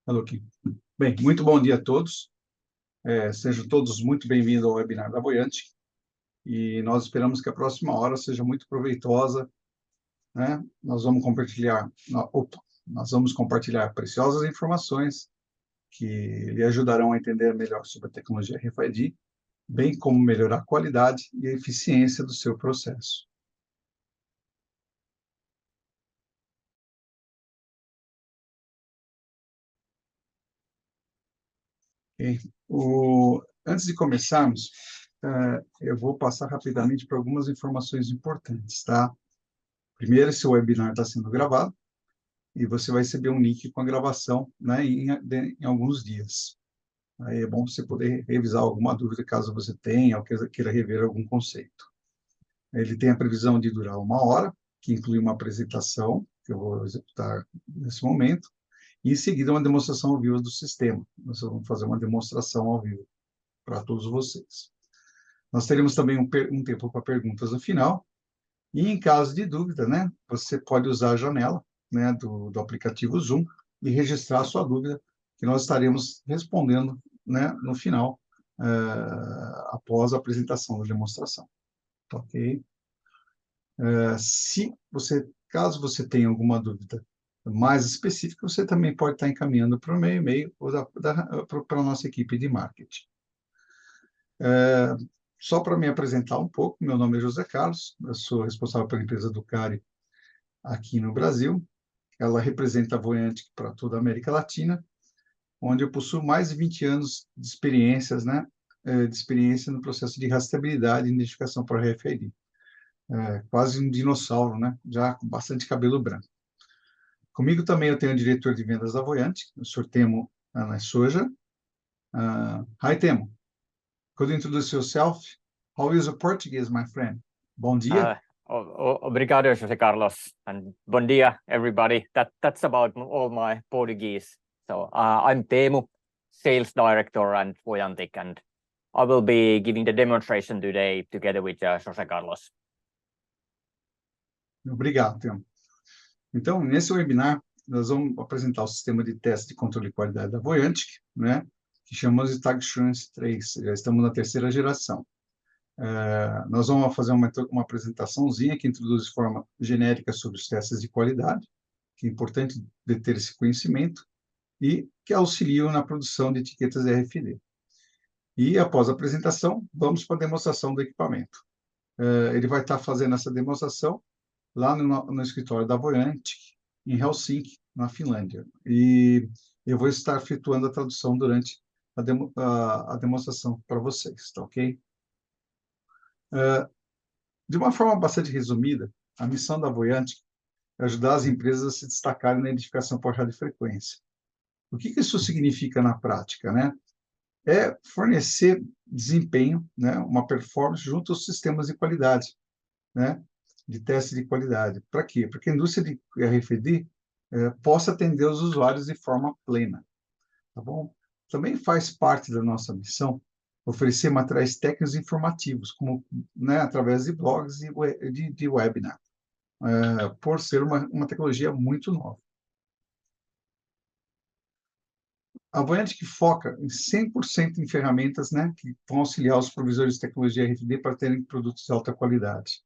Alô, Kim. Bem, muito bom dia a todos. Sejam todos muito bem-vindos ao webinar da Voyantic. E nós esperamos que a próxima hora seja muito proveitosa, né? Nós vamos compartilhar preciosas informações que lhe ajudarão a entender melhor sobre a tecnologia RFID, bem como melhorar a qualidade e a eficiência do seu processo. Ok? Antes de começarmos, eu vou passar rapidamente por algumas informações importantes, tá? Primeiro, esse webinar está sendo gravado e você vai receber um link com a gravação, né, em alguns dias. Aí é bom você poder revisar alguma dúvida, caso você tenha ou queira rever algum conceito. Ele tem a previsão de durar 1 hora, que inclui uma apresentação, que eu vou executar nesse momento, e em seguida uma demonstração ao vivo do sistema. Nós vamos fazer uma demonstração ao vivo para todos vocês. Nós teremos também um tempo para perguntas no final, e em caso de dúvida, né, você pode usar a janela, né, do aplicativo Zoom e registrar a sua dúvida, que nós estaremos respondendo, né, no final, após a apresentação da demonstração. Ok? Caso você tenha alguma dúvida mais específica, você também pode estar encaminhando para o meu e-mail ou para a nossa equipe de marketing. Só para me apresentar um pouco, meu nome é José Carlos, eu sou responsável pela empresa Ducari aqui no Brasil. Ela representa a Voyantic para toda a América Latina, onde eu possuo mais de 20 anos de experiências, né, de experiência no processo de rastreabilidade e identificação por RFID. Quase um dinossauro, né, já com bastante cabelo branco. Comigo também eu tenho o diretor de vendas da Voyantic, o Sr. Temo Ana Soja. Hi, Temo. Could you introduce yourself? How is your Portuguese, my friend? Bom dia. Obrigado, José Carlos, and bom dia, everybody. That's about all my Portuguese. So I'm Teemu, Sales Director at Voyantic, and I will be giving the demonstration today together with José Carlos. Obrigado, Temo. Então, nesse webinar, nós vamos apresentar o sistema de teste de controle de qualidade da Voyantic, né, que chamamos de Tag Assurance 3. Já estamos na terceira geração. Nós vamos fazer uma apresentaçãozinha que introduz de forma genérica sobre os testes de qualidade, que é importante ter esse conhecimento, e que auxiliam na produção de etiquetas RFID. E, após a apresentação, vamos para a demonstração do equipamento. Ele vai estar fazendo essa demonstração lá no escritório da Voyantic, em Helsinki, na Finlândia. E eu vou estar efetuando a tradução durante a demonstração para vocês, tá ok? De uma forma bastante resumida, a missão da Voyantic é ajudar as empresas a se destacarem na identificação por radiofrequência. O que isso significa na prática, né? É fornecer desempenho, né, uma performance junto aos sistemas de qualidade, né, de teste de qualidade. Para quê? Para que a indústria de RFID possa atender os usuários de forma plena, tá bom? Também faz parte da nossa missão oferecer materiais técnicos e informativos, como, né, através de blogs e de webinar, por ser uma tecnologia muito nova. A Voyantic foca em 100% em ferramentas, né, que vão auxiliar os provisores de tecnologia RFID para terem produtos de alta qualidade.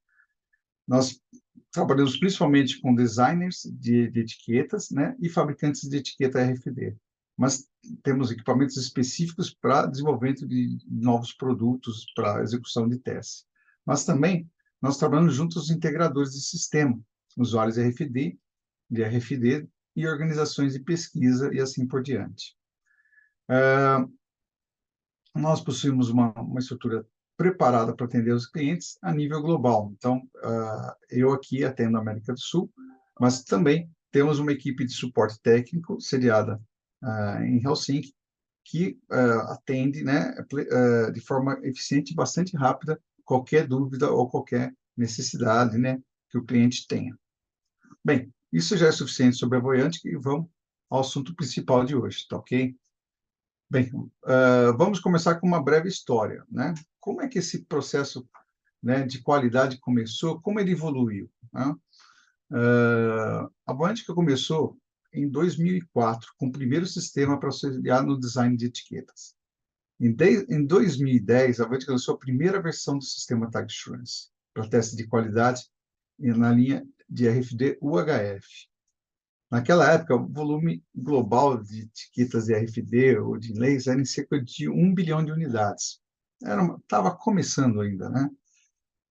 Nós trabalhamos principalmente com designers de etiquetas, né, e fabricantes de etiqueta RFID, mas temos equipamentos específicos para desenvolvimento de novos produtos para execução de testes. Mas também nós trabalhamos junto aos integradores de sistema, usuários de RFID e organizações de pesquisa e assim por diante. Nós possuímos uma estrutura preparada para atender os clientes a nível global. Então, eu aqui atendo a América do Sul, mas também temos uma equipe de suporte técnico sediada em Helsinki, que atende, né, de forma eficiente e bastante rápida qualquer dúvida ou qualquer necessidade, né, que o cliente tenha. Bem, isso já é suficiente sobre a Voyantic e vamos ao assunto principal de hoje, tá ok? Bem, vamos começar com uma breve história, né? Como é que esse processo, né, de qualidade começou, como ele evoluiu, né? A Voyantic começou em 2004 com o primeiro sistema para auxiliar no design de etiquetas. Em 2010, a Avantic lançou a primeira versão do sistema Tag Assurance para teste de qualidade na linha de RFD UHF. Naquela época, o volume global de etiquetas de RFD ou de inlays era em cerca de 1 bilhão de unidades. Estava começando ainda, né?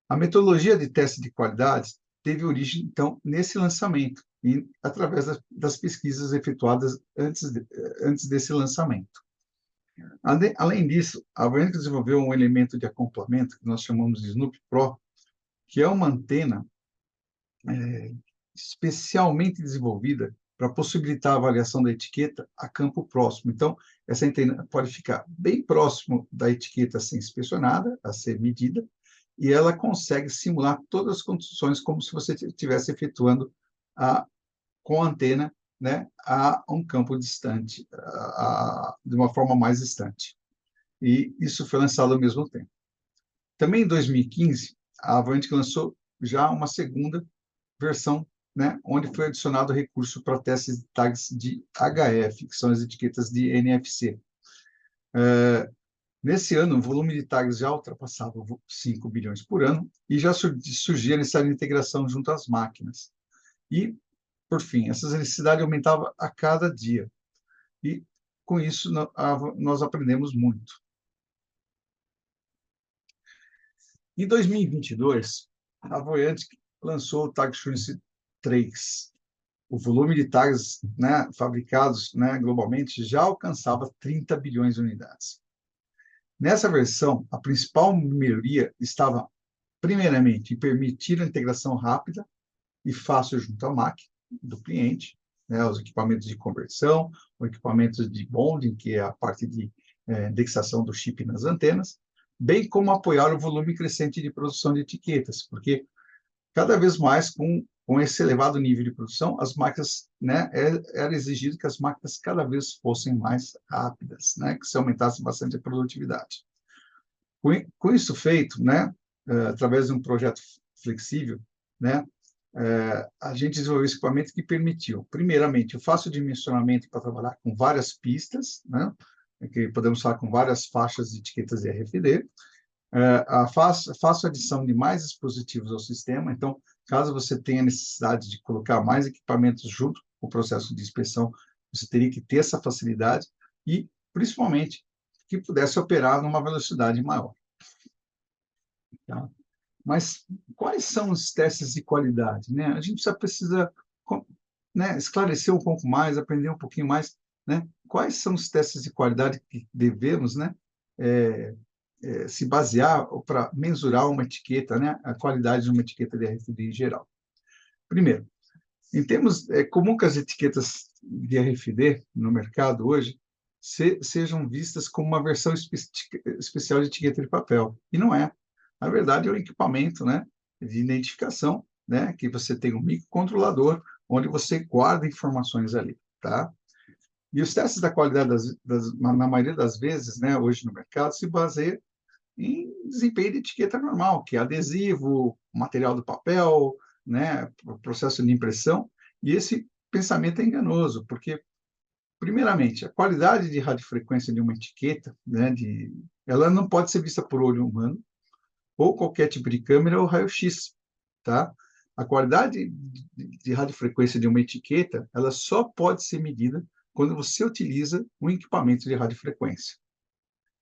A metodologia de teste de qualidade teve origem, então, nesse lançamento, e através das pesquisas efetuadas antes desse lançamento. Além disso, a Avantic desenvolveu um elemento de acoplamento que nós chamamos de Snoop Pro, que é uma antena especialmente desenvolvida para possibilitar a avaliação da etiqueta a campo próximo. Então, essa antena pode ficar bem próximo da etiqueta a ser inspecionada, a ser medida, e ela consegue simular todas as condições como se você estivesse efetuando com a antena, né, a um campo distante, de uma forma mais distante. E isso foi lançado ao mesmo tempo. Também em 2015, a Avantic lançou já uma segunda versão, né, onde foi adicionado recurso para testes de tags de HF, que são as etiquetas de NFC. Nesse ano, o volume de tags já ultrapassava 5 bilhões por ano e já surgia a necessidade de integração junto às máquinas. E, por fim, essa necessidade aumentava a cada dia. E, com isso, nós aprendemos muito. Em 2022, a Voyantic lançou o Tag Assurance 3. O volume de tags, né, fabricados, né, globalmente já alcançava 30 bilhões de unidades. Nessa versão, a principal melhoria estava, primeiramente, em permitir a integração rápida e fácil junto à máquina do cliente, né, os equipamentos de conversão, os equipamentos de bonding, que é a parte de indexação do chip nas antenas, bem como apoiar o volume crescente de produção de etiquetas, porque cada vez mais, com esse elevado nível de produção, as máquinas, né, era exigido que as máquinas cada vez fossem mais rápidas, né, que se aumentasse bastante a produtividade. Com isso feito, né, através de um projeto flexível, né, a gente desenvolveu esse equipamento que permitiu, primeiramente, o fácil dimensionamento para trabalhar com várias pistas, né, que podemos falar com várias faixas de etiquetas de RFD, a fácil adição de mais dispositivos ao sistema. Então, caso você tenha necessidade de colocar mais equipamentos junto com o processo de inspeção, você teria que ter essa facilidade e, principalmente, que pudesse operar numa velocidade maior. Tá? Mas quais são os testes de qualidade, né? A gente precisa, né, esclarecer um pouco mais, aprender um pouquinho mais, né? Quais são os testes de qualidade que devemos, né, se basear para mensurar uma etiqueta, né, a qualidade de uma etiqueta de RFD em geral. Primeiro, em termos, é comum que as etiquetas de RFD no mercado hoje sejam vistas como uma versão especial de etiqueta de papel, e não é. Na verdade, é um equipamento, né, de identificação, né, que você tem um microcontrolador, onde você guarda informações ali, tá? E os testes da qualidade, na maioria das vezes, né, hoje no mercado, se baseia em desempenho de etiqueta normal, que é adesivo, material do papel, né, processo de impressão, e esse pensamento é enganoso, porque, primeiramente, a qualidade de radiofrequência de uma etiqueta, né, ela não pode ser vista por olho humano, ou qualquer tipo de câmera ou raio-x, tá? A qualidade de radiofrequência de uma etiqueta, ela só pode ser medida quando você utiliza um equipamento de radiofrequência.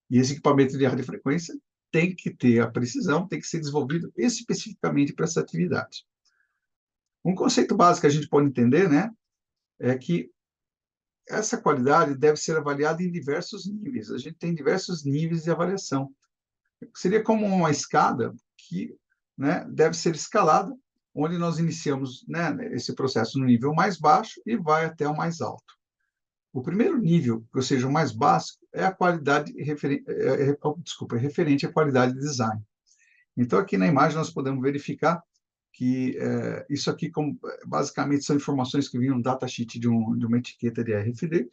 E esse equipamento de radiofrequência tem que ter a precisão, tem que ser desenvolvido especificamente para essa atividade. Um conceito básico que a gente pode entender, né, é que essa qualidade deve ser avaliada em diversos níveis. A gente tem diversos níveis de avaliação. Seria como uma escada que, né, deve ser escalada, onde nós iniciamos, né, esse processo no nível mais baixo e vai até o mais alto. O primeiro nível, ou seja, o mais básico, é a qualidade referente à qualidade de design. Então, aqui na imagem nós podemos verificar que isso aqui, basicamente, são informações que vinham no datasheet de uma etiqueta de RFD,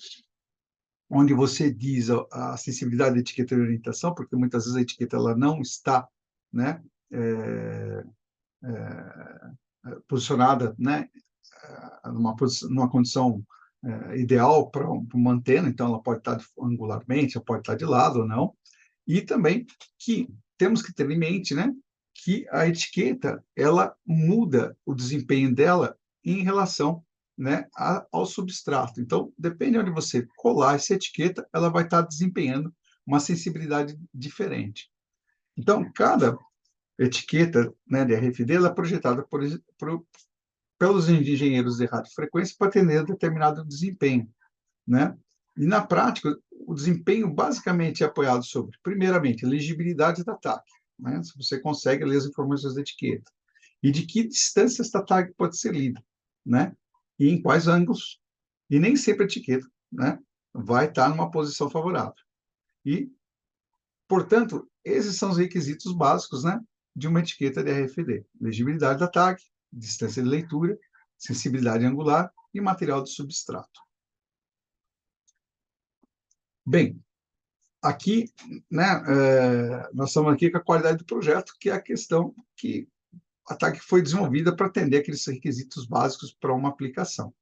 onde você diz a sensibilidade da etiqueta de orientação, porque muitas vezes a etiqueta ela não está, né, posicionada, né, numa condição ideal para uma antena, então ela pode estar angularmente, ela pode estar de lado ou não, e também que temos que ter em mente, né, que a etiqueta ela muda o desempenho dela em relação, né, ao substrato. Então, depende de onde você colar essa etiqueta, ela vai estar desempenhando uma sensibilidade diferente. Então, cada etiqueta, né, de RFD ela é projetada pelos engenheiros de radiofrequência para atender determinado desempenho, né? E, na prática, o desempenho basicamente é apoiado sobre, primeiramente, a legibilidade da tag, né? Se você consegue ler as informações da etiqueta. E de que distância esta tag pode ser lida, né? E em quais ângulos. E nem sempre a etiqueta, né, vai estar numa posição favorável. E, portanto, esses são os requisitos básicos, né, de uma etiqueta de RFD. Legibilidade da tag, distância de leitura, sensibilidade angular e material de substrato. Bem, aqui, né, nós estamos aqui com a qualidade do projeto, que é a questão que a tag foi desenvolvida para atender aqueles requisitos básicos para uma aplicação.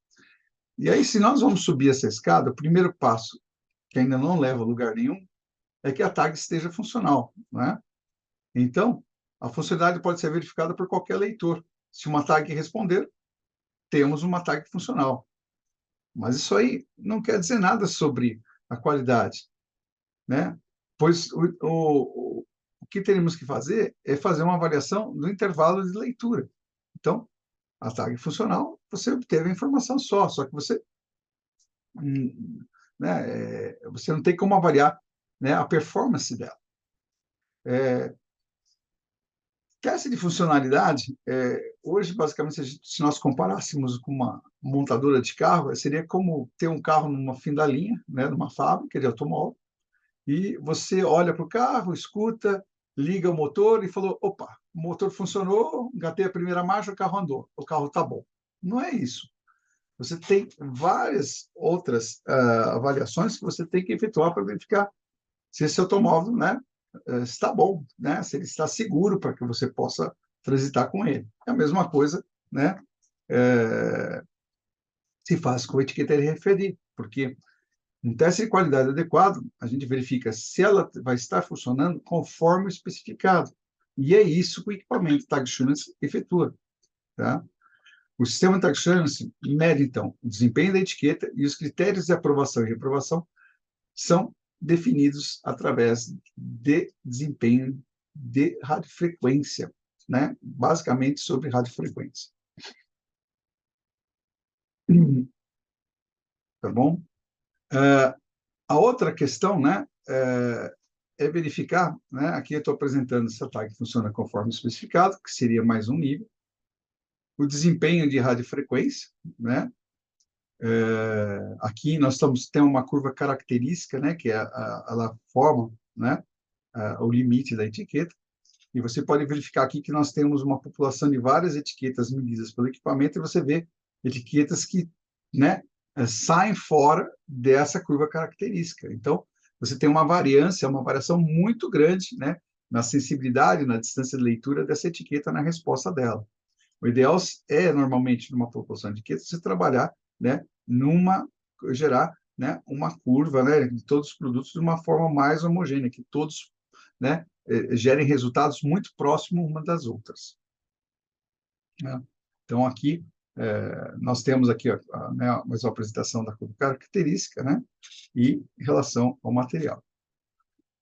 E aí, se nós vamos subir essa escada, o primeiro passo, que ainda não leva a lugar nenhum, é que a tag esteja funcional, né? Então, a funcionalidade pode ser verificada por qualquer leitor. Se uma tag responder, temos uma tag funcional. Mas isso aí não quer dizer nada sobre a qualidade, né? Pois o que teremos que fazer é fazer uma avaliação do intervalo de leitura. Então, a tag funcional, você obteve a informação só que você, né, você não tem como avaliar, né, a performance dela. Teste de funcionalidade, hoje, basicamente, se nós comparássemos com uma montadora de carro, seria como ter um carro numa fim da linha, né, numa fábrica de automóvel, e você olha para o carro, escuta, liga o motor e falou, opa, o motor funcionou, engatei a primeira marcha, o carro andou, o carro está bom. Não é isso. Você tem várias outras avaliações que você tem que efetuar para verificar se esse automóvel, né, está bom, né, se ele está seguro para que você possa transitar com ele. É a mesma coisa, né, se faz com a etiqueta RFID, porque um teste de qualidade adequado, a gente verifica se ela vai estar funcionando conforme o especificado. E é isso que o equipamento Tag Assurance efetua. Tá? O sistema Tag Assurance mede, então, o desempenho da etiqueta e os critérios de aprovação e reprovação são definidos através de desempenho de radiofrequência, né? Basicamente sobre radiofrequência. Tá bom? A outra questão, né, é verificar, né, aqui eu estou apresentando se a tag funciona conforme especificado, que seria mais um nível, o desempenho de radiofrequência, né, aqui nós temos uma curva característica, né, que ela forma, né, o limite da etiqueta, e você pode verificar aqui que nós temos uma população de várias etiquetas medidas pelo equipamento, e você vê etiquetas que, né, saem fora dessa curva característica. Então, você tem uma variação muito grande, né, na sensibilidade, na distância de leitura dessa etiqueta na resposta dela. O ideal é, normalmente, numa população de etiquetas, você trabalhar, né, gerar, né, uma curva, né, de todos os produtos de uma forma mais homogênea, que todos, né, gerem resultados muito próximos uma das outras. Né? Então, aqui, nós temos aqui né, mais uma apresentação da curva característica, né, e em relação ao material.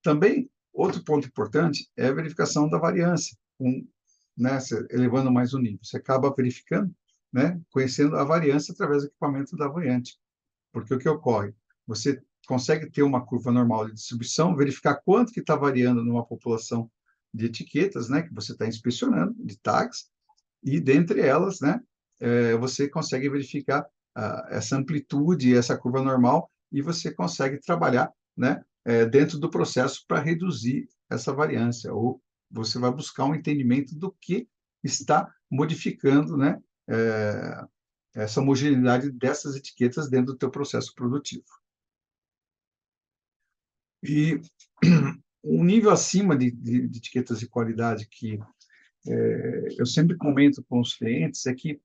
Também, outro ponto importante é a verificação da variância, né, elevando mais o nível. Você acaba verificando, né, conhecendo a variância através do equipamento da variante. Porque o que ocorre? Você consegue ter uma curva normal de distribuição, verificar quanto que está variando numa população de etiquetas, né, que você está inspecionando, de tags, e dentre elas, né, você consegue verificar essa amplitude, essa curva normal, e você consegue trabalhar, né, dentro do processo para reduzir essa variância, ou você vai buscar um entendimento do que está modificando, né, essa homogeneidade dessas etiquetas dentro do teu processo produtivo. E um nível acima de etiquetas de qualidade que eu sempre comento com os clientes é que,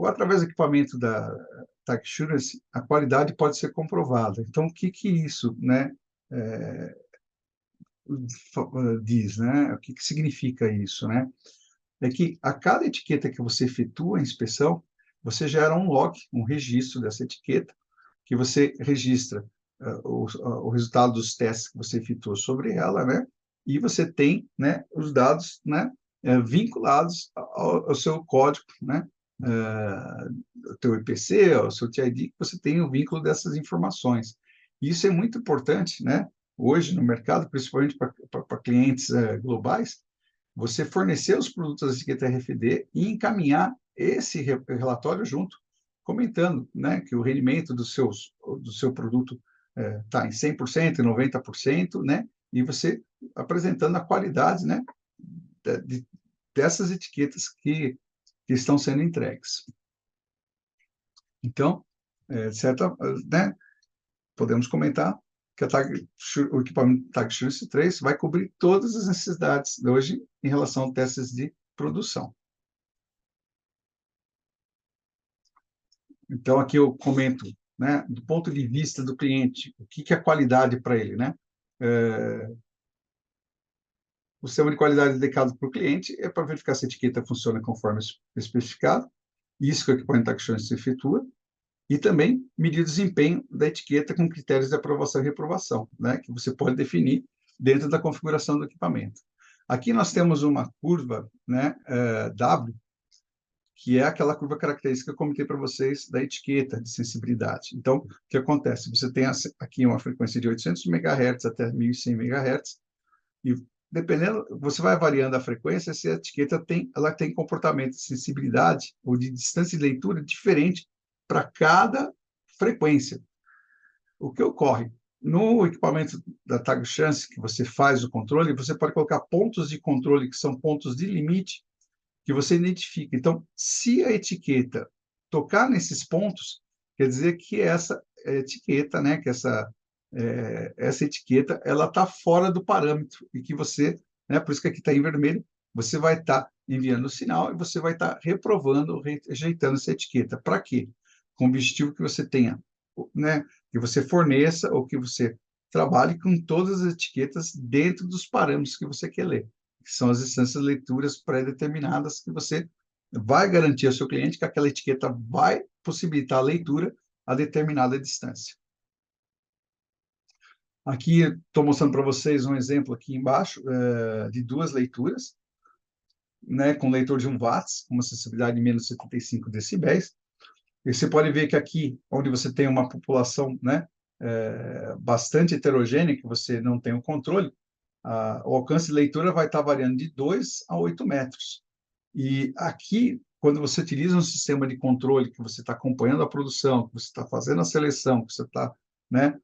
através do equipamento da Tag Assurance, a qualidade pode ser comprovada. Então, o que isso, né, diz, né? O que significa isso, né? É que a cada etiqueta que você efetua a inspeção, você gera um log, um registro dessa etiqueta, que você registra o resultado dos testes que você efetuou sobre ela, né? E você tem, né, os dados, né, vinculados ao seu código, né? O teu IPC, o seu TID, que você tem o vínculo dessas informações. E isso é muito importante, né? Hoje no mercado, principalmente para clientes globais, você fornecer os produtos da etiqueta RFD e encaminhar esse relatório junto, comentando, né, que o rendimento do seu produto está em 100%, 90%, né, e você apresentando a qualidade, né, dessas etiquetas que estão sendo entregues. Então, né, podemos comentar que o equipamento Tag Assurance 3 vai cobrir todas as necessidades de hoje em relação a testes de produção. Então, aqui eu comento, né, do ponto de vista do cliente, o que é qualidade para ele, né? O sistema de qualidade dedicado para o cliente é para verificar se a etiqueta funciona conforme especificado, isso que o equipamento Tag Assurance efetua, e também medir o desempenho da etiqueta com critérios de aprovação e reprovação, né, que você pode definir dentro da configuração do equipamento. Aqui nós temos uma curva, né, W, que é aquela curva característica que eu comentei para vocês da etiqueta de sensibilidade. Então, o que acontece? Você tem aqui uma frequência de 800 MHz até 1100 MHz, e dependendo, você vai variando a frequência, se a etiqueta ela tem comportamento de sensibilidade ou de distância de leitura diferente para cada frequência. O que ocorre? No equipamento da Tag Assurance, que você faz o controle, você pode colocar pontos de controle, que são pontos de limite, que você identifica. Então, se a etiqueta tocar nesses pontos, quer dizer que essa etiqueta, né, que essa etiqueta, ela está fora do parâmetro e que você, né, por isso que aqui está em vermelho, você vai estar enviando o sinal e você vai estar reprovando, rejeitando essa etiqueta. Para quê? Com o objetivo que você tenha, né, que você forneça ou que você trabalhe com todas as etiquetas dentro dos parâmetros que você quer ler, que são as distâncias de leituras pré-determinadas que você vai garantir ao seu cliente que aquela etiqueta vai possibilitar a leitura a determinada distância. Aqui estou mostrando para vocês um exemplo aqui embaixo de duas leituras, né, com leitor de 1 watts, com uma sensibilidade de menos 75 decibéis. E você pode ver que aqui, onde você tem uma população, né, bastante heterogênea, que você não tem o controle, o alcance de leitura vai estar variando de 2 a 8 metros. E aqui, quando você utiliza um sistema de controle, que você está acompanhando a produção, que você está fazendo a seleção, que você está, né,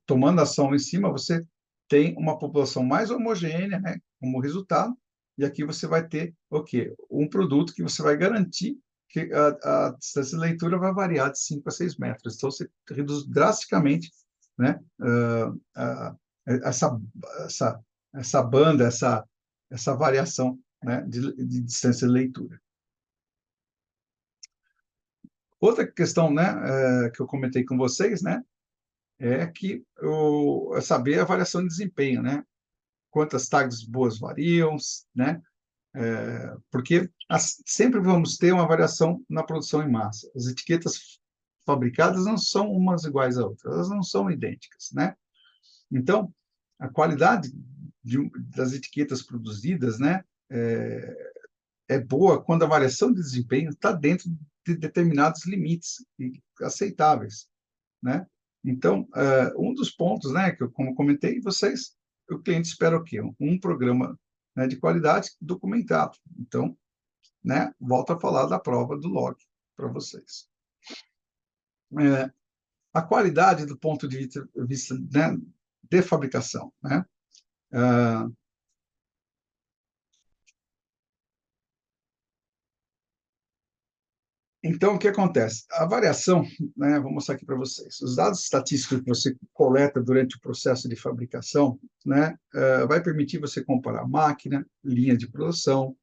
tomando ação em cima, você tem uma população mais homogênea, né, como resultado, e aqui você vai ter o quê? Um produto que você vai garantir que a distância de leitura vai variar de 5 a 6 metros. Então, você reduz drasticamente, né, essa banda, essa variação, né, de distância de leitura. Outra questão, né, que eu comentei com vocês, né, é que é saber a variação de desempenho, né? Quantas tags boas variam, né? Porque sempre vamos ter uma variação na produção em massa. As etiquetas fabricadas não são umas iguais a outras, elas não são idênticas, né? Então, a qualidade das etiquetas produzidas, né, é boa quando a variação de desempenho está dentro de determinados limites aceitáveis, né? Então, um dos pontos, né, que eu, como comentei, o cliente espera o quê? Um programa, né, de qualidade documentado. Então, né, volto a falar da prova do log para vocês. A qualidade do ponto de vista, né, de fabricação, né? Então, o que acontece? A variação, né, vou mostrar aqui para vocês. Os dados estatísticos que você coleta durante o processo de fabricação, né, vai permitir você comparar máquina, linha de produção,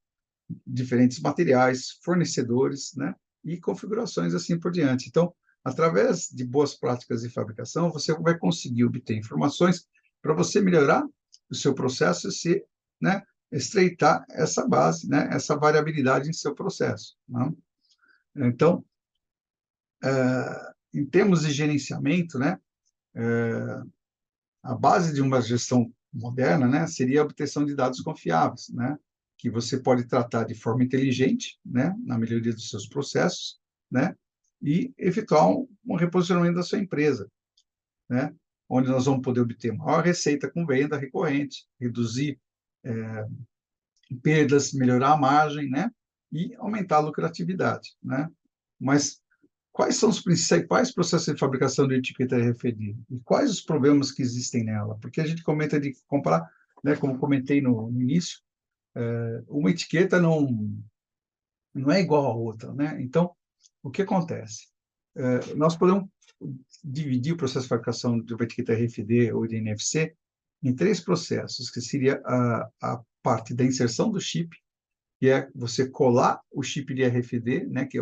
diferentes materiais, fornecedores, né, e configurações assim por diante. Então, através de boas práticas de fabricação, você vai conseguir obter informações para você melhorar o seu processo e se, né, estreitar essa base, né, essa variabilidade em seu processo. Né? Então, em termos de gerenciamento, né, a base de uma gestão moderna, né, seria a obtenção de dados confiáveis, né, que você pode tratar de forma inteligente, né, na melhoria dos seus processos, né, e efetuar um reposicionamento da sua empresa, né, onde nós vamos poder obter maior receita com venda recorrente, reduzir perdas, melhorar a margem, né, e aumentar a lucratividade, né. Mas quais são os principais processos de fabricação de etiqueta RFID? E quais os problemas que existem nela? Porque a gente comenta de comprar, né, como comentei no início, uma etiqueta não é igual a outra, né? Então, o que acontece? Nós podemos dividir o processo de fabricação de uma etiqueta RFID ou de NFC em três processos, que seria a parte da inserção do chip, que é você colar o chip de RFID, né, que é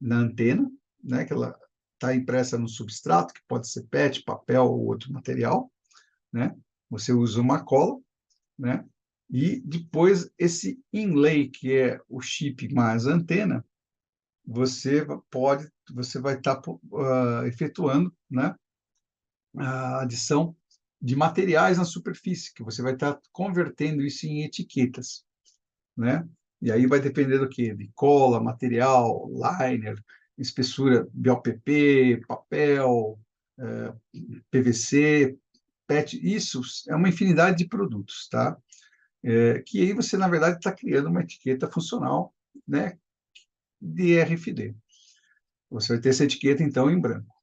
na antena, né, que ela está impressa no substrato, que pode ser PET, papel ou outro material, né? Você usa uma cola, né? E depois esse inlay, que é o chip mais a antena, você vai estar efetuando, né, a adição de materiais na superfície, que você vai estar convertendo isso em etiquetas, né? E aí vai depender do quê? De cola, material, liner, espessura BOPP, papel, PVC, PET, isso é uma infinidade de produtos, tá? Que aí você, na verdade, está criando uma etiqueta funcional, né, de RFD. Você vai ter essa etiqueta, então, em branco.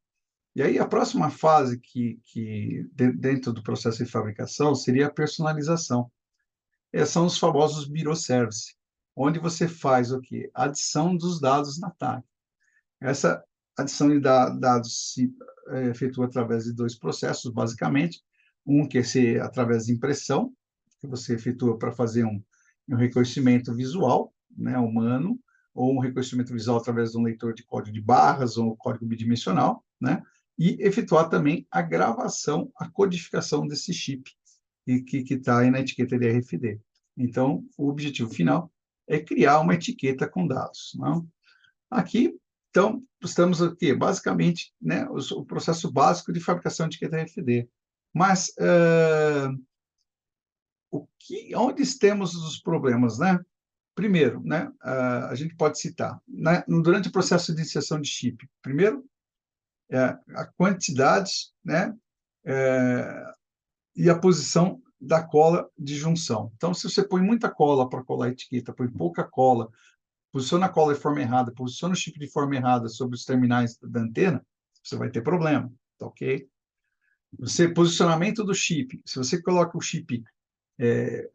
E aí, a próxima fase dentro do processo de fabricação seria a personalização. São os famosos Bureau Service, onde você faz o quê? Adição dos dados na tag. Essa adição de dados se efetua através de dois processos, basicamente. Um que é através de impressão, que você efetua para fazer um reconhecimento visual, né, humano, ou um reconhecimento visual através de um leitor de código de barras ou código bidimensional, né, e efetuar também a gravação, a codificação desse chip que está aí na etiqueta de RFD. Então, o objetivo final é criar uma etiqueta com dados. Não? Aqui, então, estamos aqui, basicamente, né, o processo básico de fabricação de etiqueta RFD. Mas onde temos os problemas, né? Primeiro, né, a gente pode citar, né, durante o processo de inserção de chip, primeiro, a quantidade, né, e a posição da cola de junção. Então, se você põe muita cola para colar a etiqueta, põe pouca cola, posiciona a cola de forma errada, posiciona o chip de forma errada sobre os terminais da antena, você vai ter problema, tá ok? Posicionamento do chip, se você coloca o chip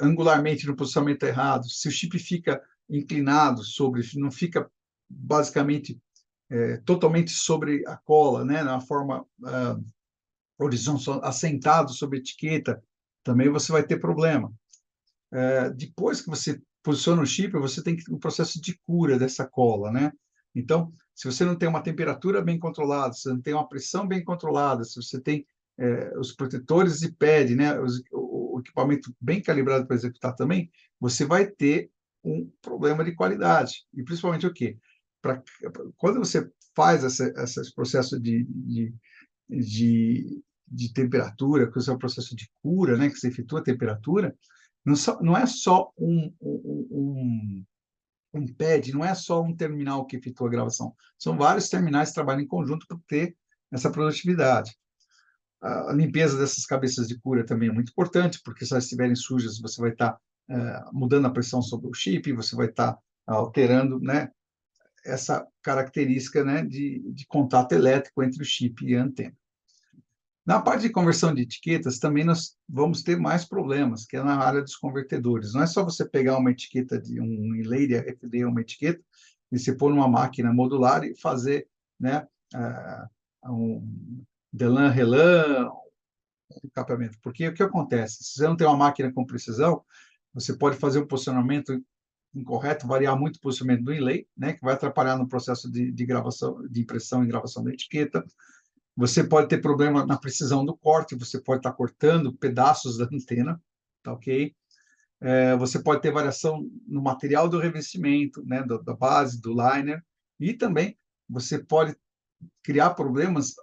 angularmente no posicionamento errado, se o chip fica inclinado sobre, não fica basicamente totalmente sobre a cola, né, na forma horizontal, assentado sobre a etiqueta, também você vai ter problema. Depois que você posiciona o chip, você tem um processo de cura dessa cola, né? Então, se você não tem uma temperatura bem controlada, se você não tem uma pressão bem controlada, se você tem os protetores de pad, né, o equipamento bem calibrado para executar também, você vai ter um problema de qualidade. E principalmente o quê? Quando você faz esse processo de temperatura, que é o processo de cura, né, que você efetua a temperatura, não é só um pad, não é só um terminal que efetua a gravação, são vários terminais que trabalham em conjunto para ter essa produtividade. A limpeza dessas cabeças de cura também é muito importante, porque se elas estiverem sujas, você vai estar mudando a pressão sobre o chip, você vai estar alterando, né, essa característica, né, de contato elétrico entre o chip e a antena. Na parte de conversão de etiquetas, também nós vamos ter mais problemas, que é na área dos convertedores. Não é só você pegar uma etiqueta de um inlay de RFD, uma etiqueta, e você pôr numa máquina modular e fazer, né, um Delan Relan, um capeamento. Porque o que acontece? Se você não tem uma máquina com precisão, você pode fazer um posicionamento incorreto, variar muito o posicionamento do inlay, né, que vai atrapalhar no processo de gravação, de impressão e gravação da etiqueta. Você pode ter problema na precisão do corte, você pode estar cortando pedaços da antena, tá ok? Você pode ter variação no material do revestimento, né, da base, do liner, e também você pode criar problemas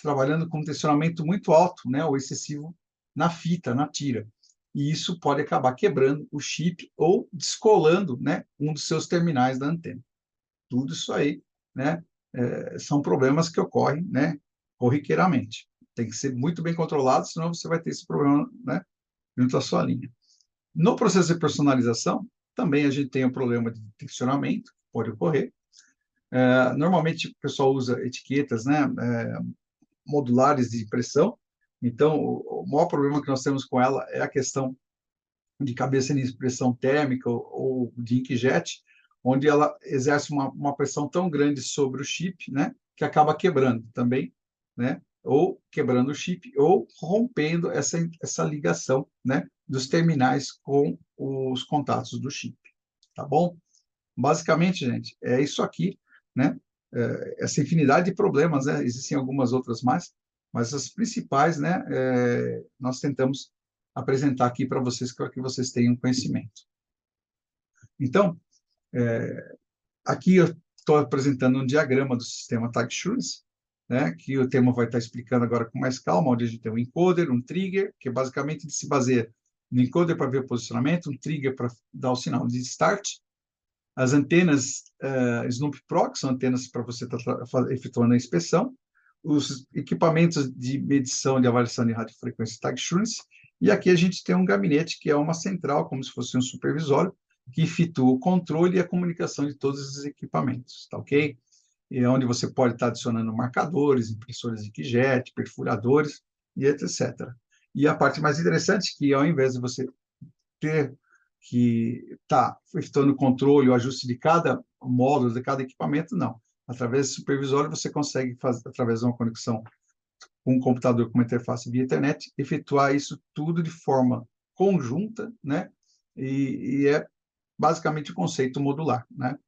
trabalhando com tensionamento muito alto, né, ou excessivo na fita, na tira. E isso pode acabar quebrando o chip ou descolando, né, um dos seus terminais da antena. Tudo isso aí, né, são problemas que ocorrem, né, corriqueiramente. Tem que ser muito bem controlado, senão você vai ter esse problema, né, junto à sua linha. No processo de personalização, também a gente tem o problema de tensionamento, pode ocorrer. Normalmente o pessoal usa etiquetas, né, modulares de impressão. Então, o maior problema que nós temos com ela é a questão de cabeça de impressão térmica ou de inkjet, onde ela exerce uma pressão tão grande sobre o chip, né, que acaba quebrando também, né, ou quebrando o chip, ou rompendo essa ligação, né, dos terminais com os contatos do chip, tá bom? Basicamente, gente, é isso aqui, né? Essa infinidade de problemas, né? Existem algumas outras mais, mas as principais, né? Nós tentamos apresentar aqui para que vocês tenham conhecimento. Então, aqui eu estou apresentando um diagrama do sistema Tag Assurance, né? Que o tema vai estar explicando agora com mais calma, onde a gente tem um encoder, um trigger, que basicamente se baseia no encoder para ver o posicionamento, um trigger para dar o sinal de start. As antenas Snoop Pro, que são antenas para você estar efetuando a inspeção, os equipamentos de medição de avaliação de radiofrequência Tag Assurance, e aqui a gente tem um gabinete que é uma central, como se fosse um supervisório, que efetua o controle e a comunicação de todos esses equipamentos, tá ok? E é onde você pode estar adicionando marcadores, impressores de inkjet, perfuradores e etc. E a parte mais interessante é que, ao invés de você ter que está efetuando o controle, o ajuste de cada módulo, de cada equipamento, não. Através do supervisório, você consegue fazer, através de uma conexão com um computador com uma interface via internet, efetuar isso tudo de forma conjunta, né? E é basicamente o conceito modular, né?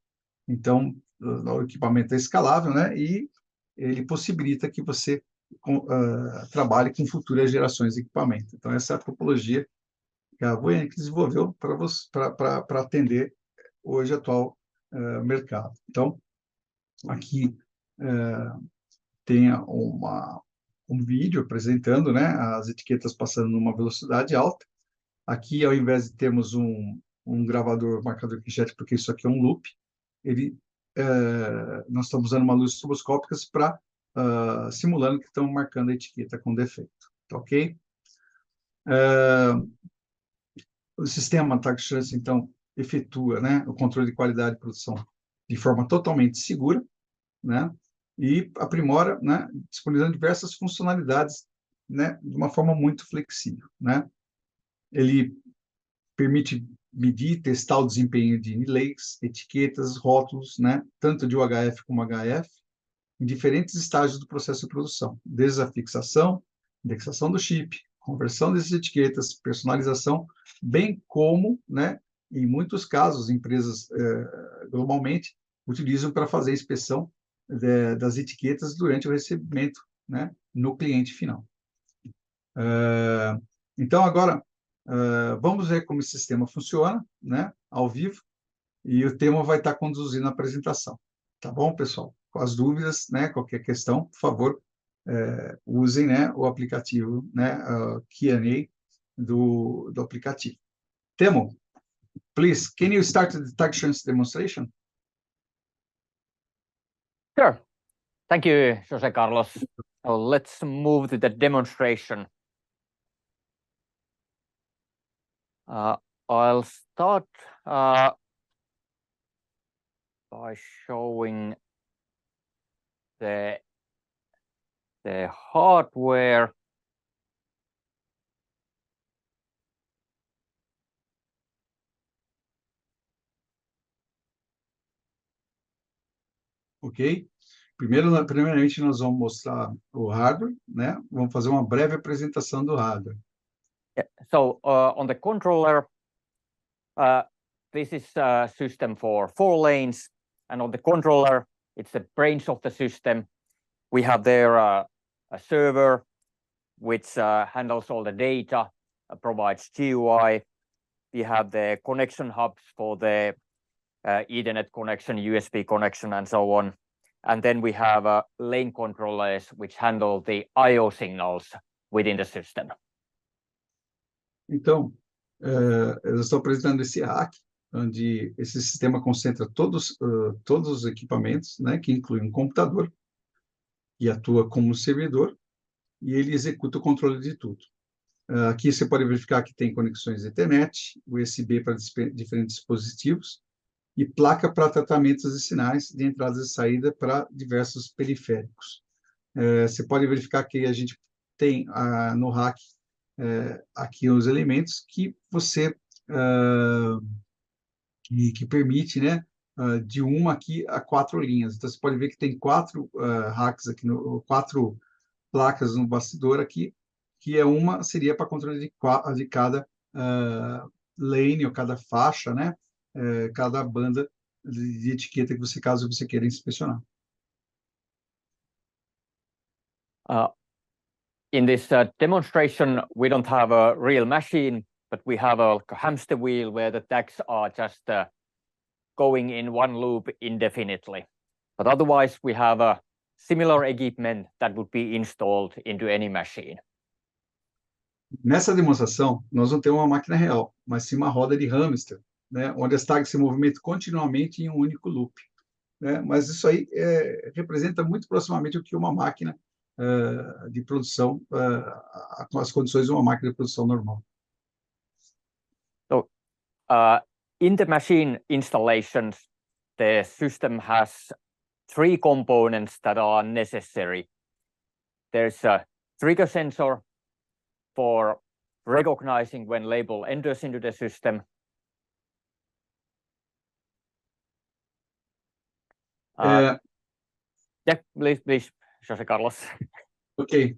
Então, o equipamento é escalável, né? E ele possibilita que você trabalhe com futuras gerações de equipamento. Então, essa é a topologia que a Voyant desenvolveu para atender hoje atual mercado. Então, aqui tem um vídeo apresentando, né, as etiquetas passando numa velocidade alta. Aqui, ao invés de termos um gravador marcador inkjet, porque isso aqui é um loop, nós estamos usando uma luz estroboscópica para simulando que estão marcando a etiqueta com defeito, tá ok? O sistema Tag Assurance, então, efetua, né, o controle de qualidade de produção de forma totalmente segura, né, e aprimora, né, disponibilizando diversas funcionalidades, né, de uma forma muito flexível, né. Ele permite medir e testar o desempenho de inlays, etiquetas, rótulos, né, tanto de UHF como HF, em diferentes estágios do processo de produção, desde a fixação, indexação do chip, conversão dessas etiquetas, personalização, bem como, né, em muitos casos, empresas globalmente utilizam para fazer a inspeção das etiquetas durante o recebimento, né, no cliente final. Então, agora, vamos ver como esse sistema funciona, né, ao vivo, e o tema vai estar conduzindo a apresentação. Tá bom, pessoal? Com as dúvidas, né, qualquer questão, por favor, usem, né, o aplicativo, né, Q&A do aplicativo. Temo, please, can you start the Tag Assurance demonstration? Sure. Thank you, Jose Carlos. So let's move to the demonstration. I'll start by showing the hardware. Ok? Primeiramente, nós vamos mostrar o hardware, né? Vamos fazer uma breve apresentação do hardware. Yeah. So on the controller, this is a system for 4 lanes, and on the controller, it's the brains of the system. We have there a server which handles all the data, provides GUI. We have the connection hubs for the Ethernet connection, USB connection, and so on. And then we have lane controllers which handle the I/O signals within the system. Então, eu estou apresentando esse hack, onde esse sistema concentra todos os equipamentos, né, que inclui um computador, que atua como servidor, e ele executa o controle de tudo. Aqui você pode verificar que tem conexões Ethernet, USB para diferentes dispositivos, e placa para tratamentos de sinais de entrada e saída para diversos periféricos. Você pode verificar que a gente tem no hack aqui os elementos que você que permite, né, de 1 aqui a 4 linhas. Então você pode ver que tem 4 hacks aqui, 4 placas no bastidor aqui, que seria para controle de cada lane ou cada faixa, né, cada banda de etiqueta que você, caso você queira inspecionar. In this demonstration, we don't have a real machine, but we have a hamster wheel where the tags are just going in one loop indefinitely. But otherwise, we have a similar equipment that would be installed into any machine. Nessa demonstração, nós não temos uma máquina real, mas sim uma roda de hamster, né, onde as tags se movimentam continuamente em um único loop, né? Mas isso aí representa muito proximamente o que uma máquina de produção, com as condições de uma máquina de produção normal. So, in the machine installations, the system has 3 components that are necessary. There's a trigger sensor for recognizing when label enters into the system. Yeah, please, José Carlos. Ok.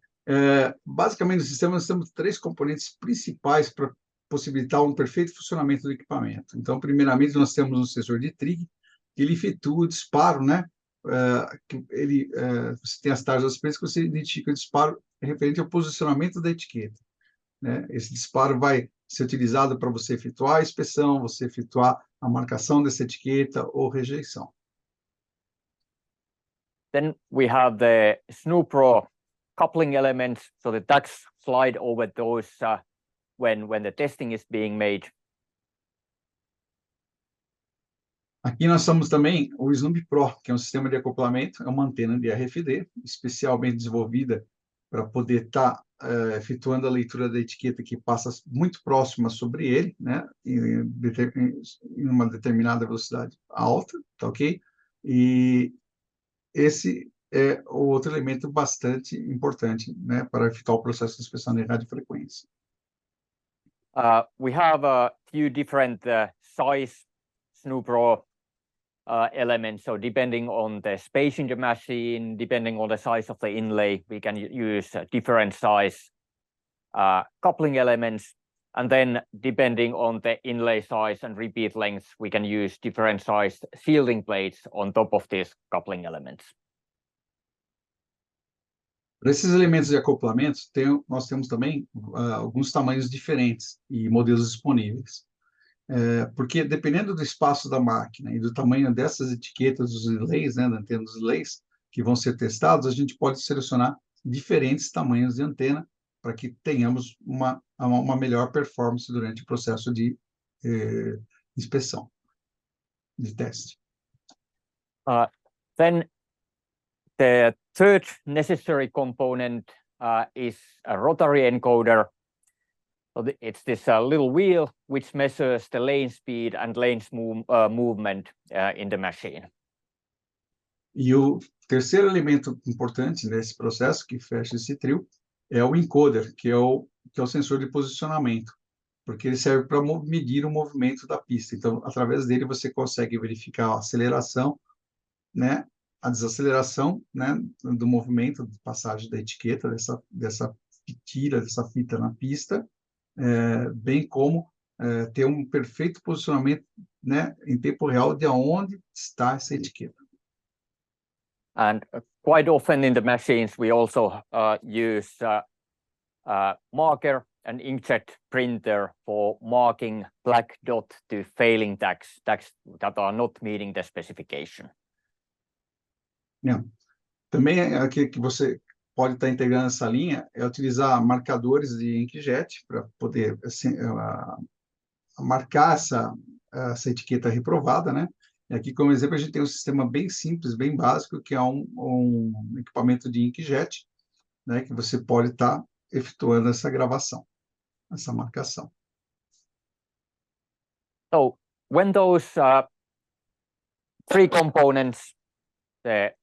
Basicamente, no sistema, nós temos 3 componentes principais para possibilitar um perfeito funcionamento do equipamento. Então, primeiramente, nós temos um sensor de trigger, que ele efetua o disparo, né? Você tem as tarjas presas que você identifica o disparo referente ao posicionamento da etiqueta, né? Esse disparo vai ser utilizado para você efetuar a inspeção, você efetuar a marcação dessa etiqueta ou rejeição. Then we have the SNU-Pro coupling elements, so the tags slide over those when the testing is being made. Aqui nós temos também o SNU-Pro, que é um sistema de acoplamento, é uma antena de RFD, especialmente desenvolvida para poder estar efetuando a leitura da etiqueta que passa muito próxima sobre ele, né, em uma determinada velocidade alta, tá ok? E esse é o outro elemento bastante importante, né, para efetuar o processo de inspeção de radiofrequência. We have a few different size SNU-Pro elements, so depending on the space in the machine, depending on the size of the inlay, we can use different size coupling elements, and then depending on the inlay size and repeat length, we can use different sized shielding plates on top of these coupling elements. Para esses elementos de acoplamento, nós temos também alguns tamanhos diferentes e modelos disponíveis. Porque dependendo do espaço da máquina e do tamanho dessas etiquetas dos relays, né, da antena dos relays, que vão ser testados, a gente pode selecionar diferentes tamanhos de antena para que tenhamos uma melhor performance durante o processo de inspeção, de teste. Then the third necessary component is a rotary encoder. So it's this little wheel which measures the lane speed and lane movement in the machine. E o terceiro elemento importante nesse processo que fecha esse trio é o encoder, que é o sensor de posicionamento, porque ele serve para medir o movimento da pista. Então, através dele, você consegue verificar a aceleração, né, a desaceleração, né, do movimento de passagem da etiqueta, dessa fita na pista, bem como ter um perfeito posicionamento né, em tempo real de onde está essa etiqueta. And quite often in the machines, we also use marker and inkjet printer for marking black dot to failing tags that are not meeting the specification. Também aqui que você pode estar integrando essa linha é utilizar marcadores de inkjet para poder assim, marcar essa etiqueta reprovada, né? E aqui, como exemplo, a gente tem um sistema bem simples, bem básico, que é um equipamento de inkjet, né? Que você pode estar efetuando essa gravação, essa marcação. So when those three components, the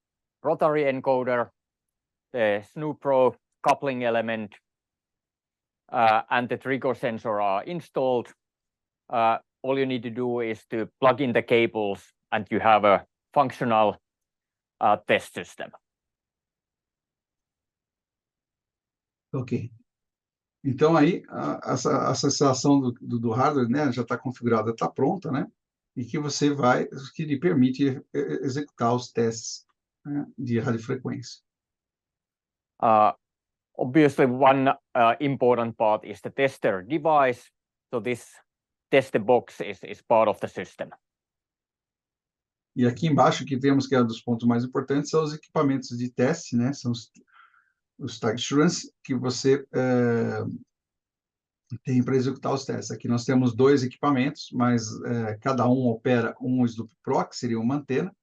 rotary encoder, the SNU-Pro coupling element, and the trigger sensor are installed, all you need to do is to plug in the cables and you have a functional test system. Ok. Então, aí, essa instalação do hardware, né, já está configurada, está pronta, né? E que lhe permite executar os testes, né, de radiofrequência. Obviously, one important part is the tester device. So this tester box is part of the system. E aqui embaixo, que temos que é um dos pontos mais importantes, são os equipamentos de teste, né? São os tag assurance que você tem para executar os testes. Aqui nós temos 2 equipamentos, mas cada um opera um Snoop Pro, que seria uma antena,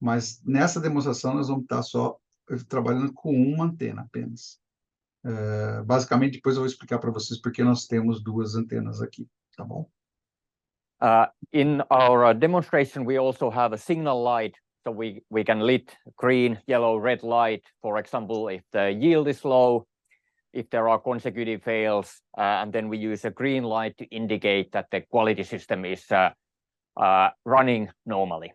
mas nessa demonstração nós vamos estar só trabalhando com uma antena apenas. Basicamente, depois eu vou explicar para vocês porque nós temos 2 antenas aqui, tá bom? In our demonstration, we also have a signal light, so we can lit green, yellow, red light, for example, if the yield is low, if there are consecutive fails, and then we use a green light to indicate that the quality system is running normally.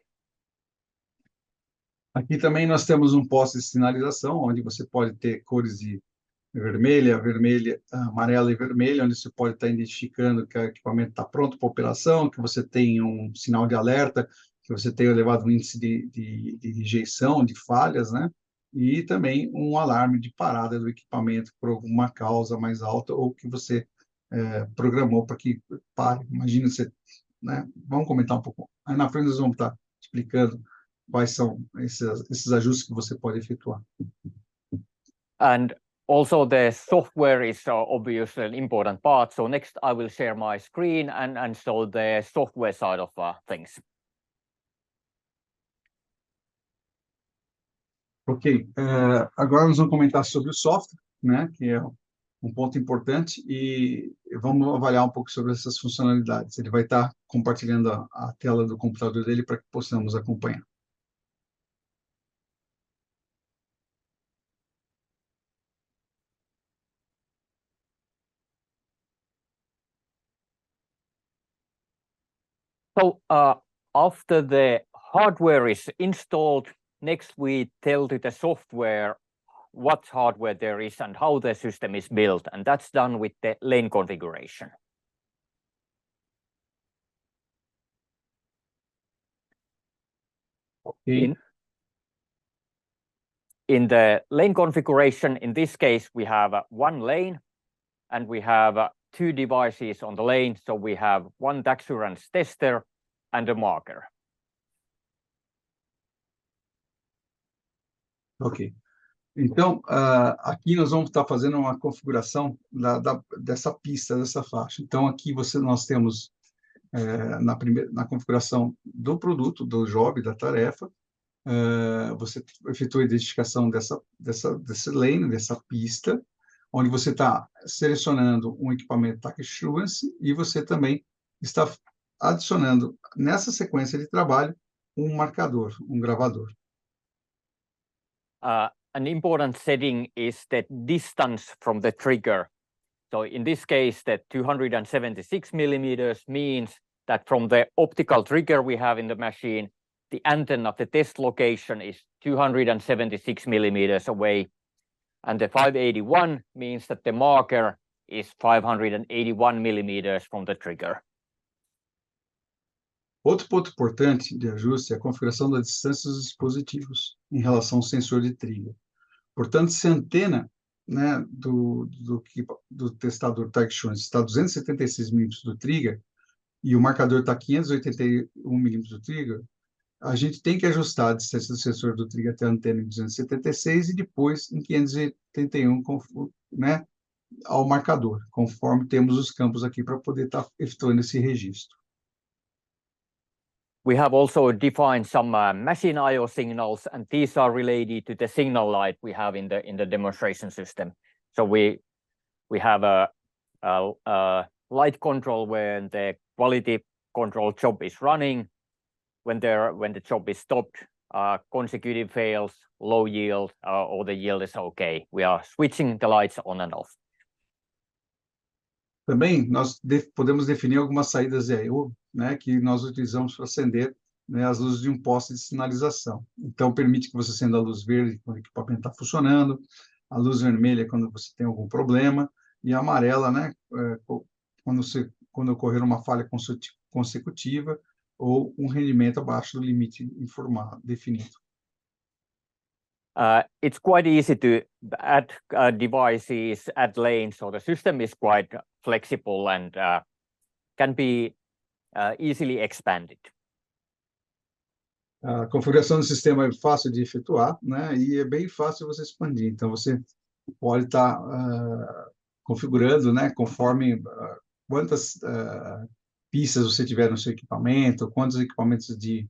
Aqui também nós temos um poste de sinalização, onde você pode ter cores de vermelha, amarela e vermelha, onde você pode estar identificando que o equipamento está pronto para operação, que você tem um sinal de alerta, que você tem elevado índice de rejeição, de falhas, né? E também um alarme de parada do equipamento por alguma causa mais alta ou que você programou para que pare. Imagina você, né? Vamos comentar um pouco. Aí na frente nós vamos estar explicando quais são esses ajustes que você pode efetuar. And also the software is obviously an important part. So next I will share my screen and show the software side of things. Ok, agora nós vamos comentar sobre o software, né, que é um ponto importante, e vamos avaliar um pouco sobre essas funcionalidades. Ele vai estar compartilhando a tela do computador dele para que possamos acompanhar. So after the hardware is installed, next we tell to the software what hardware there is and how the system is built, and that's done with the lane configuration. Okay. In the lane configuration, in this case, we have one lane and we have 2 devices on the lane. So we have one tag assurance tester and a marker. Ok. Então, aqui nós vamos estar fazendo uma configuração dessa pista, dessa faixa. Então, aqui nós temos, na configuração do produto, do job, da tarefa, você efetua a identificação desse lane, dessa pista, onde você está selecionando um equipamento Tag Assurance e você também está adicionando, nessa sequência de trabalho, um marcador, um gravador. An important setting is the distance from the trigger. So in this case, the 276 millimeters means that from the optical trigger we have in the machine, the antenna of the test location is 276 millimeters away. And the 581 means that the marker is 581 millimeters from the trigger. Outro ponto importante de ajuste é a configuração da distância dos dispositivos em relação ao sensor de trigger. Portanto, se a antena, né, do testador TechStream está a 276 milímetros do trigger e o marcador está a 581 milímetros do trigger, a gente tem que ajustar a distância do sensor do trigger até a antena em 276 e depois em 581, né, ao marcador, conforme temos os campos aqui para poder estar efetuando esse registro. We have also defined some machine I/O signals, and these are related to the signal light we have in the demonstration system. So we have a light control when the quality control job is running, when the job is stopped, consecutive fails, low yield, or the yield is okay. We are switching the lights on and off. Também nós podemos definir algumas saídas de I/O, né, que nós utilizamos para acender, né, as luzes de um poste de sinalização. Então, permite que você acenda a luz verde quando o equipamento está funcionando, a luz vermelha quando você tem algum problema, e a amarela, né, quando ocorrer uma falha consecutiva ou um rendimento abaixo do limite definido. It's quite easy to add devices, add lanes, so the system is quite flexible and can be easily expanded. A configuração do sistema é fácil de efetuar, né, e é bem fácil você expandir. Então, você pode estar configurando, né, conforme quantas pistas você tiver no seu equipamento, quantos equipamentos de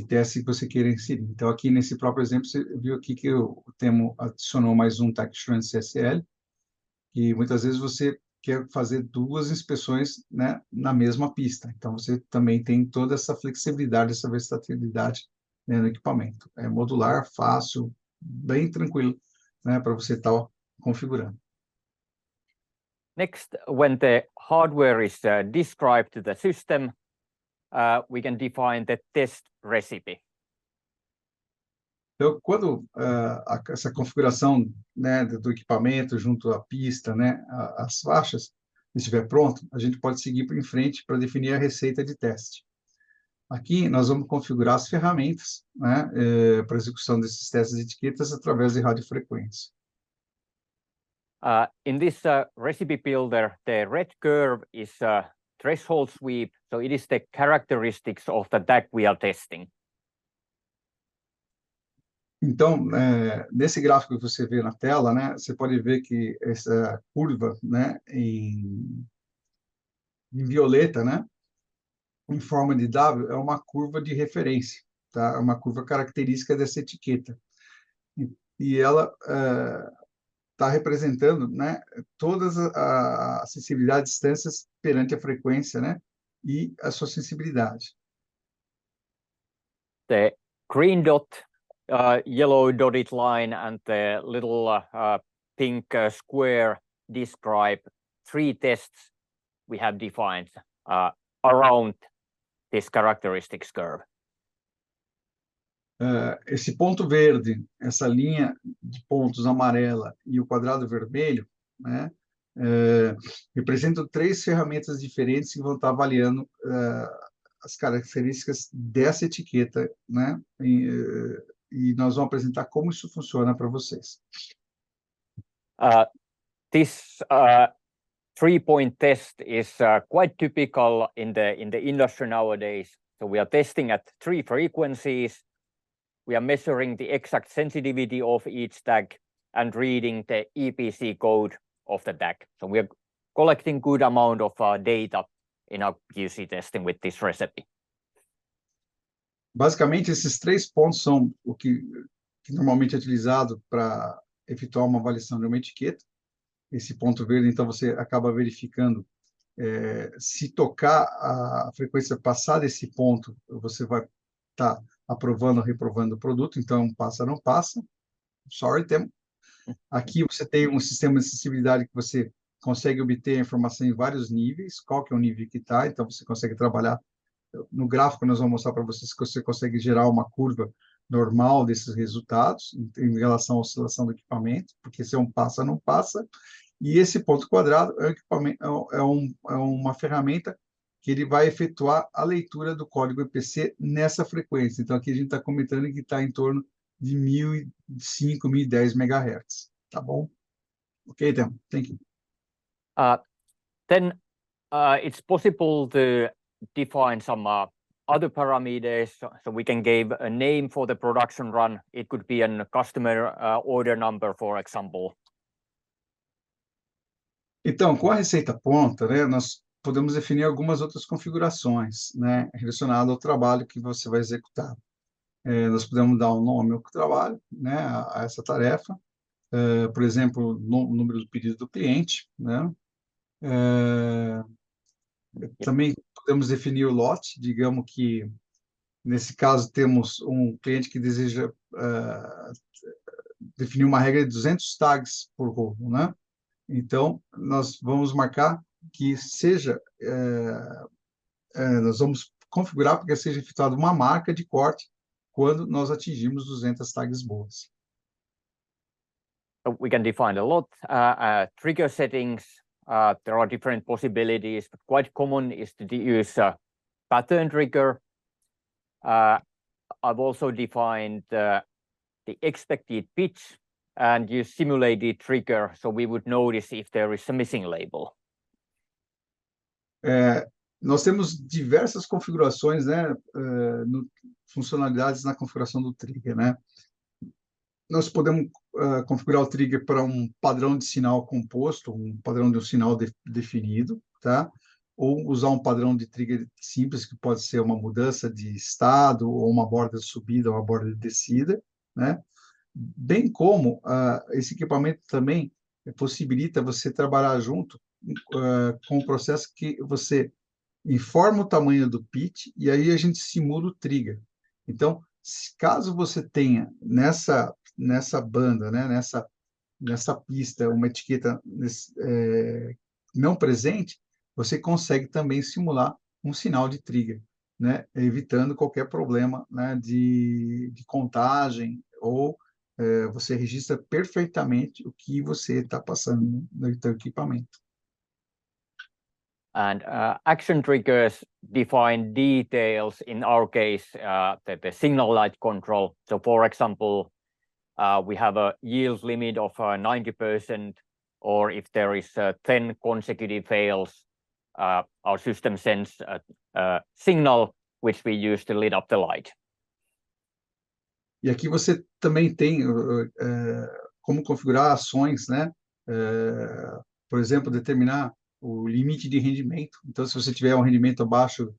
teste que você queira inserir. Então, aqui nesse próprio exemplo, você viu aqui que o Temo adicionou mais um TechStream CSL, que muitas vezes você quer fazer duas inspeções, né, na mesma pista. Então, você também tem toda essa flexibilidade, essa versatilidade, né, no equipamento. É modular, fácil, bem tranquilo, né, para você estar configurando. Next, when the hardware is described to the system, we can define the test recipe. Então, quando essa configuração, né, do equipamento junto à pista, né, as faixas, estiver pronto, a gente pode seguir em frente para definir a receita de teste. Aqui nós vamos configurar as ferramentas, né, para execução desses testes de etiquetas através de radiofrequência. In this recipe builder, the red curve is threshold sweep, so it is the characteristics of the DAC we are testing. Então, nesse gráfico que você vê na tela, né, você pode ver que essa curva, né, em violeta, né, em forma de W, é uma curva de referência, tá? É uma curva característica dessa etiqueta. E ela está representando, né, todas a sensibilidade de distâncias perante a frequência, né, e a sua sensibilidade. The green dot, yellow dotted line, and the little pink square describe 3 tests we have defined around this characteristics curve. Esse ponto verde, essa linha de pontos amarela e o quadrado vermelho, né, representam 3 ferramentas diferentes que vão estar avaliando as características dessa etiqueta, né, e nós vamos apresentar como isso funciona para vocês. This 3-point test is quite typical in the industry nowadays. So we are testing at 3 frequencies. We are measuring the exact sensitivity of each DAC and reading the EPC code of the DAC. So we are collecting good amount of data in our QC testing with this recipe. Basicamente, esses 3 pontos são o que normalmente é utilizado para efetuar uma avaliação de uma etiqueta. Esse ponto verde, então, você acaba verificando se tocar a frequência passar desse ponto, você vai estar aprovando ou reprovando o produto, então passa ou não passa. Sorry, aqui você tem um sistema de sensibilidade que você consegue obter a informação em vários níveis, qual que é o nível que está, então você consegue trabalhar. No gráfico nós vamos mostrar para vocês que você consegue gerar uma curva normal desses resultados em relação à oscilação do equipamento, porque se é um passa, não passa. E esse ponto quadrado é uma ferramenta que ele vai efetuar a leitura do código EPC nessa frequência. Então, aqui a gente está comentando que está em torno de 1.005, 1.010 MHz. Tá bom? Ok, Temo. Thank you. Then it's possible to define some other parameters, so we can give a name for the production run. It could be a customer order number, for example. Então, com a receita pronta, né, nós podemos definir algumas outras configurações, né, relacionadas ao trabalho que você vai executar. Nós podemos dar um nome ao trabalho, né, a essa tarefa, por exemplo, o número do pedido do cliente, né, também podemos definir o lote, digamos que, nesse caso, temos um cliente que deseja definir uma regra de 200 tags por rolo, né? Então, nós vamos marcar que seja, nós vamos configurar para que seja efetuada uma marca de corte quando nós atingirmos 200 tags boas. We can define a lot. Trigger settings, there are different possibilities, but quite common is to use a pattern trigger. I've also defined the expected pitch and use simulated trigger, so we would notice if there is a missing label. Nós temos diversas configurações, né, funcionalidades na configuração do trigger, né? Nós podemos configurar o trigger para um padrão de sinal composto, um padrão de um sinal definido, tá? Ou usar um padrão de trigger simples, que pode ser uma mudança de estado, ou uma borda de subida, ou uma borda de descida, né? Bem como esse equipamento também possibilita você trabalhar junto com o processo que você informa o tamanho do pitch e aí a gente simula o trigger. Então, caso você tenha nessa banda, né, nessa pista, uma etiqueta não presente, você consegue também simular um sinal de trigger, né, evitando qualquer problema, né, de contagem, ou você registra perfeitamente o que você está passando no seu equipamento. And action triggers define details, in our case, the signal light control. So for example, we have a yield limit of 90%, or if there is 10 consecutive fails, our system sends a signal which we use to lit up the light. E aqui você também tem como configurar ações, né? Por exemplo, determinar o limite de rendimento. Então, se você tiver um rendimento abaixo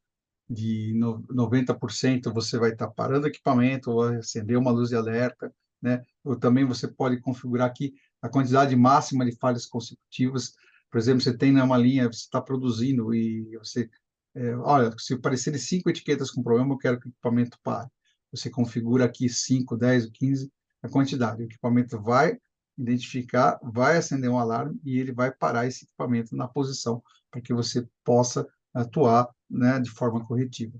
de 90%, você vai estar parando o equipamento ou acender uma luz de alerta, né? Ou também você pode configurar aqui a quantidade máxima de falhas consecutivas. Por exemplo, você tem uma linha, você está produzindo e você, olha, se aparecerem 5 etiquetas com problema, eu quero que o equipamento pare. Você configura aqui 5, 10, 15, a quantidade. O equipamento vai identificar, vai acender um alarme e ele vai parar esse equipamento na posição para que você possa atuar, né, de forma corretiva.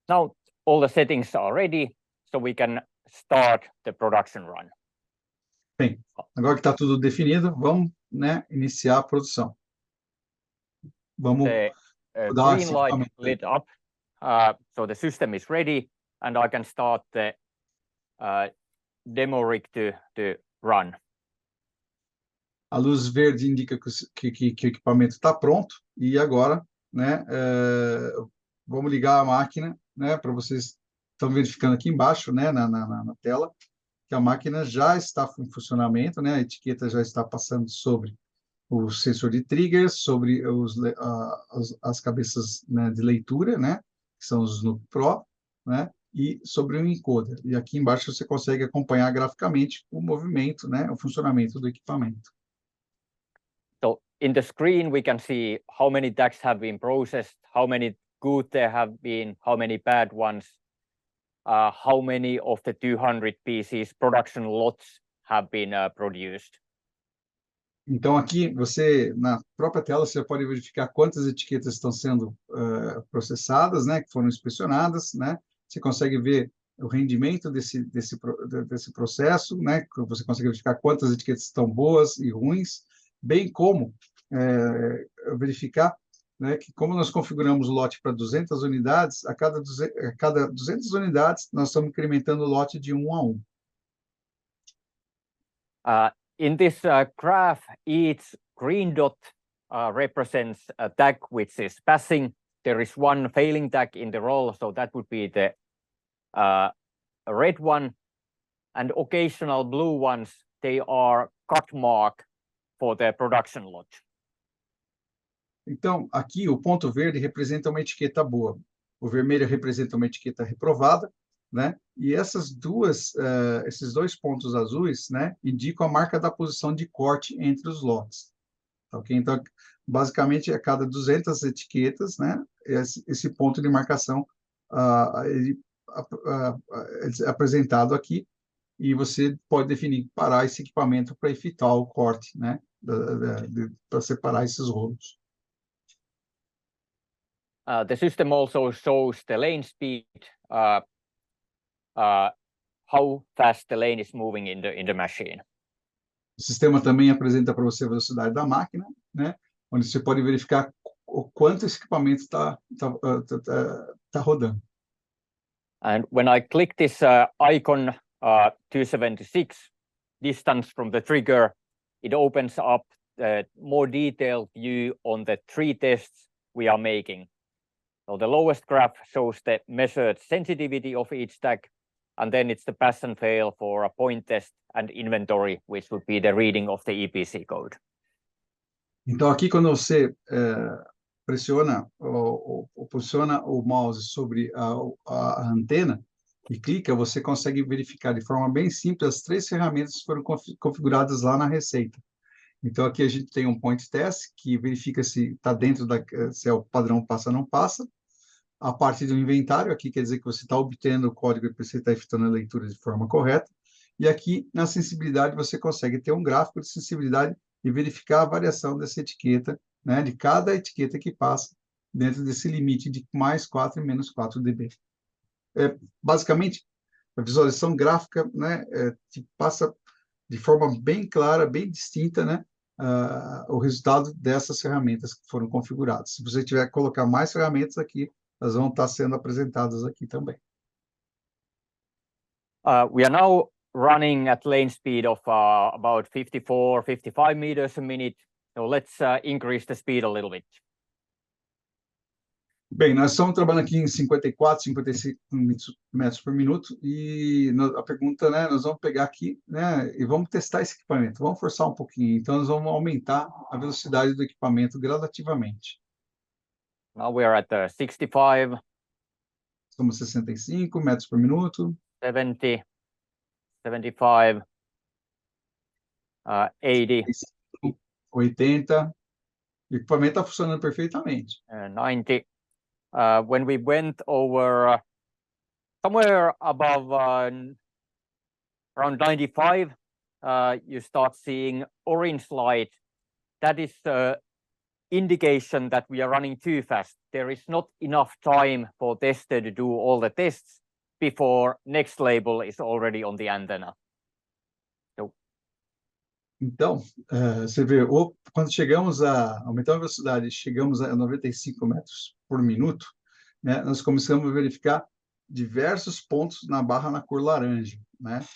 Now all the settings are ready, so we can start the production run. Bem, agora que está tudo definido, vamos, né, iniciar a produção. Vamos dar green light lit up, so the system is ready, and I can start the demo rig to run. A luz verde indica que o equipamento está pronto, e agora, né, vamos ligar a máquina, né, para vocês estão verificando aqui embaixo, né, na tela, que a máquina já está em funcionamento, né, a etiqueta já está passando sobre o sensor de trigger, sobre as cabeças, né, de leitura, né, que são os Snoop Pro, né, e sobre o encoder. E aqui embaixo você consegue acompanhar graficamente o movimento, né, o funcionamento do equipamento. So in the screen we can see how many tags have been processed, how many good there have been, how many bad ones, how many of the 200 pieces production lots have been produced. Então, aqui, você, na própria tela, você pode verificar quantas etiquetas estão sendo processadas, né, que foram inspecionadas, né? Você consegue ver o rendimento desse processo, né? Você consegue verificar quantas etiquetas estão boas e ruins, bem como verificar, né, que como nós configuramos o lote para 200 unidades, a cada 200 unidades, nós estamos incrementando o lote de 1 a 1. In this graph, each green dot represents a tag which is passing. There is one failing tag in the roll, so that would be the red one. And occasional blue ones, they are cut mark for the production lot. Então, aqui o ponto verde representa uma etiqueta boa, o vermelho representa uma etiqueta reprovada, né? E esses dois pontos azuis, né, indicam a marca da posição de corte entre os lotes. Okay? Então, basicamente, a cada 200 etiquetas, né, esse ponto de marcação ele é apresentado aqui, e você pode definir parar esse equipamento para efetuar o corte, né, para separar esses rolos. The system also shows the lane speed, how fast the lane is moving in the machine. O sistema também apresenta para você a velocidade da máquina, né, onde você pode verificar o quanto esse equipamento está rodando. And when I click this icon 276, distance from the trigger, it opens up a more detailed view on the 3 tests we are making. So the lowest graph shows the measured sensitivity of each tag, and then it's the pass and fail for a point test and inventory, which would be the reading of the EPC code. Então, aqui, quando você pressiona ou posiciona o mouse sobre a antena e clica, você consegue verificar de forma bem simples as 3 ferramentas que foram configuradas lá na receita. Então, aqui a gente tem um point test, que verifica se está dentro se é o padrão passa ou não passa. A parte do inventário, aqui quer dizer que você está obtendo o código e você está efetuando a leitura de forma correta. E aqui, na sensibilidade, você consegue ter um gráfico de sensibilidade e verificar a variação dessa etiqueta, né, de cada etiqueta que passa dentro desse limite de mais 4 e menos 4 dB. Basicamente, a visualização gráfica, né, que passa de forma bem clara, bem distinta, né, o resultado dessas ferramentas que foram configuradas. Se você tiver que colocar mais ferramentas aqui, elas vão estar sendo apresentadas aqui também. We are now running at lane speed of about 54, 55 meters a minute. So let's increase the speed a little bit. Bem, nós estamos trabalhando aqui em 54, 55 metros por minuto, e a pergunta, né, nós vamos pegar aqui, né, e vamos testar esse equipamento, vamos forçar um pouquinho, então nós vamos aumentar a velocidade do equipamento gradativamente. Now we are at 65. Estamos 65 metros por minuto. 70, 75, 80. 80. O equipamento está funcionando perfeitamente. 90. When we went over somewhere above around 95, you start seeing orange light. That is the indication that we are running too fast. There is not enough time for tester to do all the tests before next label is already on the antenna. Então, você vê, quando chegamos aumentamos a velocidade, chegamos a 95 metros por minuto, né, nós começamos a verificar diversos pontos na barra na cor laranja, né?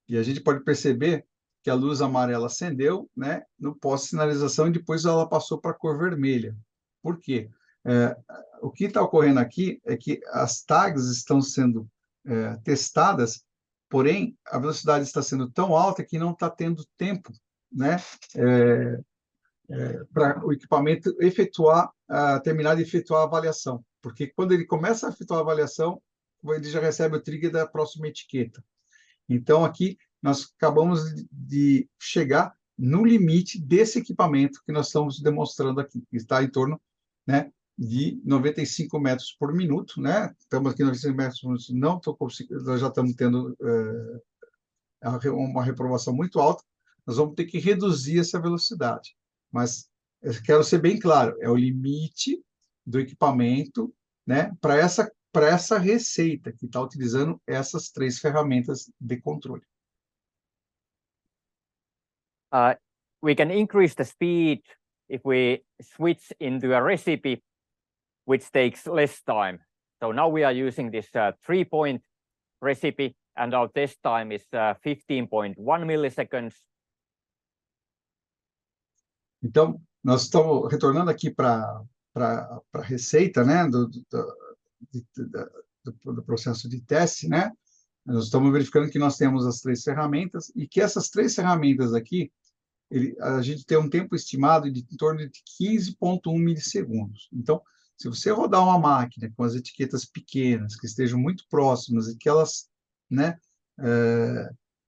E a gente pode perceber que a luz amarela acendeu, né, no pós-sinalização, e depois ela passou para a cor vermelha. Por quê? O que está ocorrendo aqui é que as tags estão sendo testadas, porém, a velocidade está sendo tão alta que não está tendo tempo, né, para o equipamento terminar de efetuar a avaliação. Porque quando ele começa a efetuar a avaliação, ele já recebe o trigger da próxima etiqueta. Então, aqui, nós acabamos de chegar no limite desse equipamento que nós estamos demonstrando aqui, que está em torno, né, de 95 metros por minuto, né? Estamos aqui 95 metros por minuto, não estou conseguindo, nós já estamos tendo uma reprovação muito alta, nós vamos ter que reduzir essa velocidade. Mas eu quero ser bem claro, é o limite do equipamento, né, para essa receita que está utilizando essas 3 ferramentas de controle. We can increase the speed if we switch into a recipe which takes less time. So now we are using this 3-point recipe, and our test time is 15.1 milliseconds. Então, nós estamos retornando aqui para a receita, né, do processo de teste, né? Nós estamos verificando que nós temos as 3 ferramentas e que essas 3 ferramentas aqui, a gente tem um tempo estimado de em torno de 15,1 milissegundos. Então, se você rodar uma máquina com as etiquetas pequenas, que estejam muito próximas e que elas, né,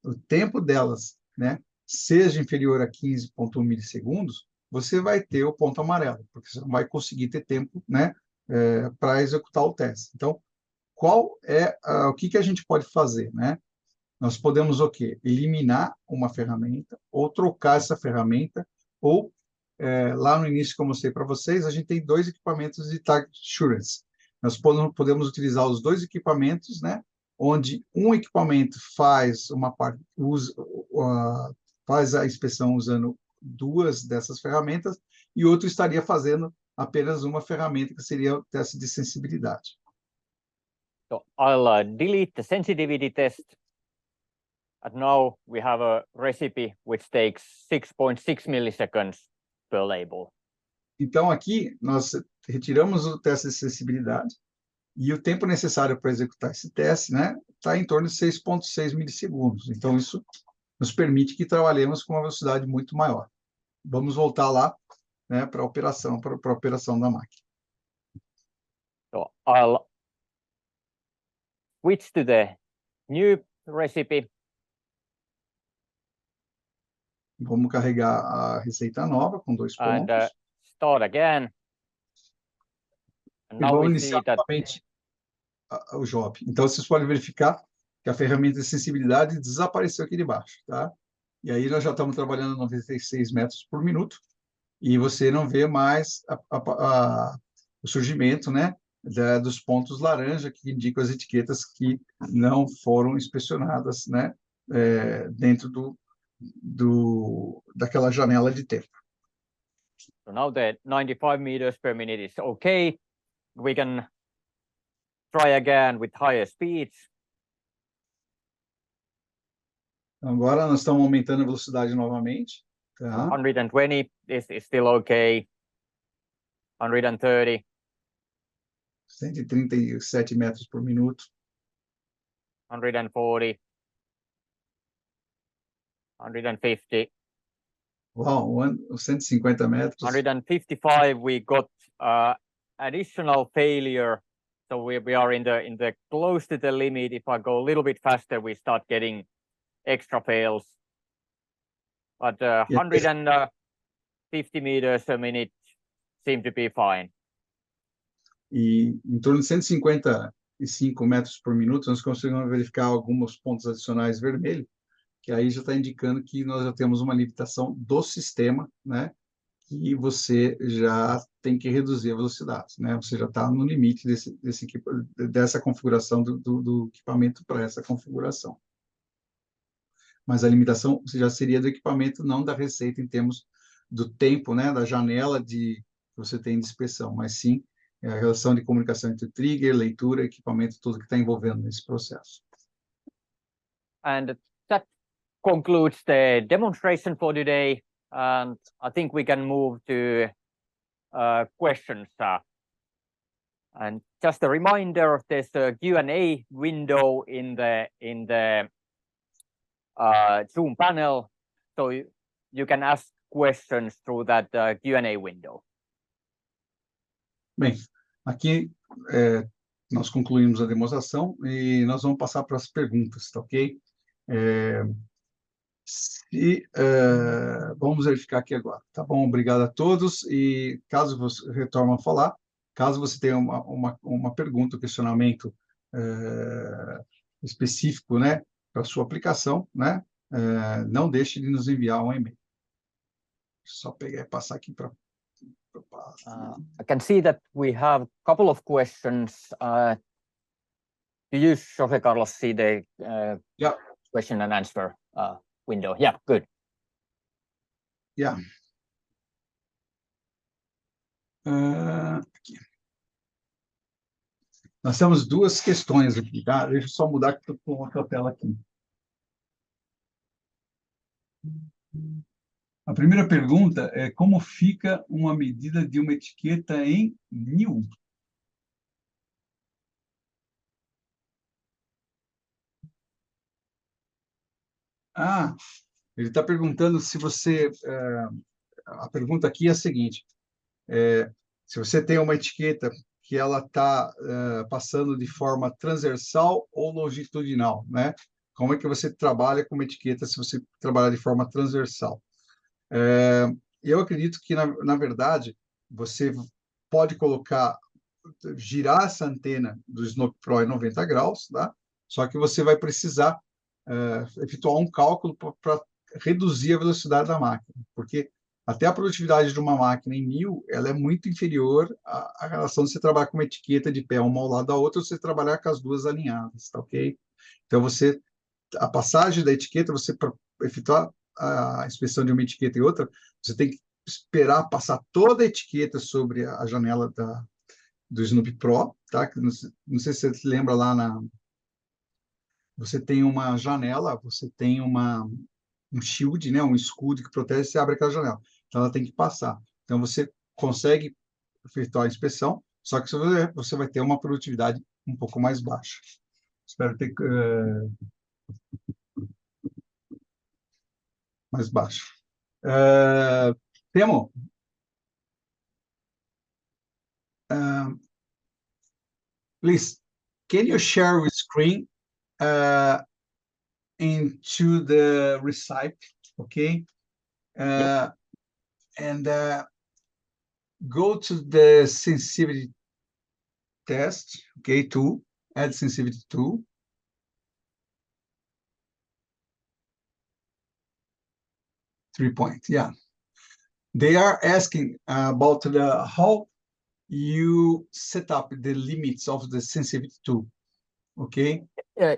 o tempo delas, né, seja inferior a 15,1 milissegundos, você vai ter o ponto amarelo, porque você não vai conseguir ter tempo, né, para executar o teste. Então, o que a gente pode fazer, né? Nós podemos o quê? Eliminar uma ferramenta, ou trocar essa ferramenta, ou lá no início, como eu mostrei para vocês, a gente tem 2 equipamentos de Target Assurance. Nós podemos utilizar os 2 equipamentos, né? Onde um equipamento faz faz a inspeção usando 2 dessas ferramentas e outro estaria fazendo apenas uma ferramenta, que seria o teste de sensibilidade. So I'll delete the sensitivity test. And now we have a recipe which takes 6.6 milliseconds per label. Então, aqui, nós retiramos o teste de sensibilidade e o tempo necessário para executar esse teste, né, está em torno de 6,6 milissegundos. Então, isso nos permite que trabalhemos com uma velocidade muito maior. Vamos voltar lá, né, para a operação da máquina. So I'll switch to the new recipe. Vamos carregar a receita nova com 2 pontos. And start again. And E now vamos we iniciar see that novamente o job. Então, vocês podem verificar que a ferramenta de sensibilidade desapareceu aqui de baixo, tá? E aí nós já estamos trabalhando a 96 metros por minuto e você não vê mais o surgimento, né, dos pontos laranja que indicam as etiquetas que não foram inspecionadas, né, dentro daquela janela de tempo. so now the 95 meters per minute is okay. We can try again with higher speeds. Agora nós estamos aumentando a velocidade novamente. Tá? 120 is still okay. 130. 137 metros por minuto. 140. 150. Uau, 150 metros. 155, we got additional failure. So we are in the close to the limit. If I go a little bit faster, we start getting extra fails. But 150 meters a minute seem to be fine. E em torno de 155 metros por minuto, nós conseguimos verificar alguns pontos adicionais vermelhos, que aí já está indicando que nós já temos uma limitação do sistema, né? Que você já tem que reduzir a velocidade, né? Você já está no limite dessa configuração do equipamento para essa configuração. Mas a limitação já seria do equipamento, não da receita em termos do tempo, né? Da janela que você tem de inspeção, mas sim a relação de comunicação entre trigger, leitura, equipamento, tudo que está envolvendo nesse processo. And that concludes the demonstration for today. And I think we can move to questions. And just a reminder, there's a Q&A window in the Zoom panel, so you can ask questions through that Q&A window. Bem, aqui nós concluímos a demonstração e nós vamos passar para as perguntas, tá ok? Vamos verificar aqui agora, tá bom? Obrigado a todos e caso você retorne a falar, caso você tenha uma pergunta, um questionamento específico, né, para sua aplicação, né, não deixe de nos enviar um e-mail. Só pegar e passar aqui para I can see that we have a couple of questions. Do you, Jose Carlos, see the yeah. question and answer window? Yeah, good. Yeah. Aqui. Nós temos duas questões aqui, tá? Deixa eu só mudar que estou com outra tela aqui. A primeira pergunta é como fica uma medida de uma etiqueta em mil? Ah, ele está perguntando se você... a pergunta aqui é a seguinte. Se você tem uma etiqueta que ela está passando de forma transversal ou longitudinal, né? Como é que você trabalha com uma etiqueta se você trabalhar de forma transversal? Eu acredito que, na verdade, você pode girar essa antena do Snoop Pro em 90 graus, tá? Só que você vai precisar efetuar um cálculo para reduzir a velocidade da máquina, porque até a produtividade de uma máquina em 1000, ela é muito inferior à relação de você trabalhar com uma etiqueta de pé uma ao lado da outra, ou você trabalhar com as duas alinhadas, tá ok? Então, a passagem da etiqueta, você, para efetuar a inspeção de uma etiqueta e outra, você tem que esperar passar toda a etiqueta sobre a janela do Snoop Pro, tá? Não sei se você se lembra lá você tem uma janela, você tem um shield, né? Um escudo que protege, você abre aquela janela. Então, ela tem que passar. Então, você consegue efetuar a inspeção, só que você vai ter uma produtividade um pouco mais baixa. Espero ter mais baixa. Temo, please, can you share your screen into the recipe, okay? And go to the sensitivity test, okay, tool, add sensitivity tool. Three-point, yeah. They are asking about how you set up the limits of the sensitivity tool, okay?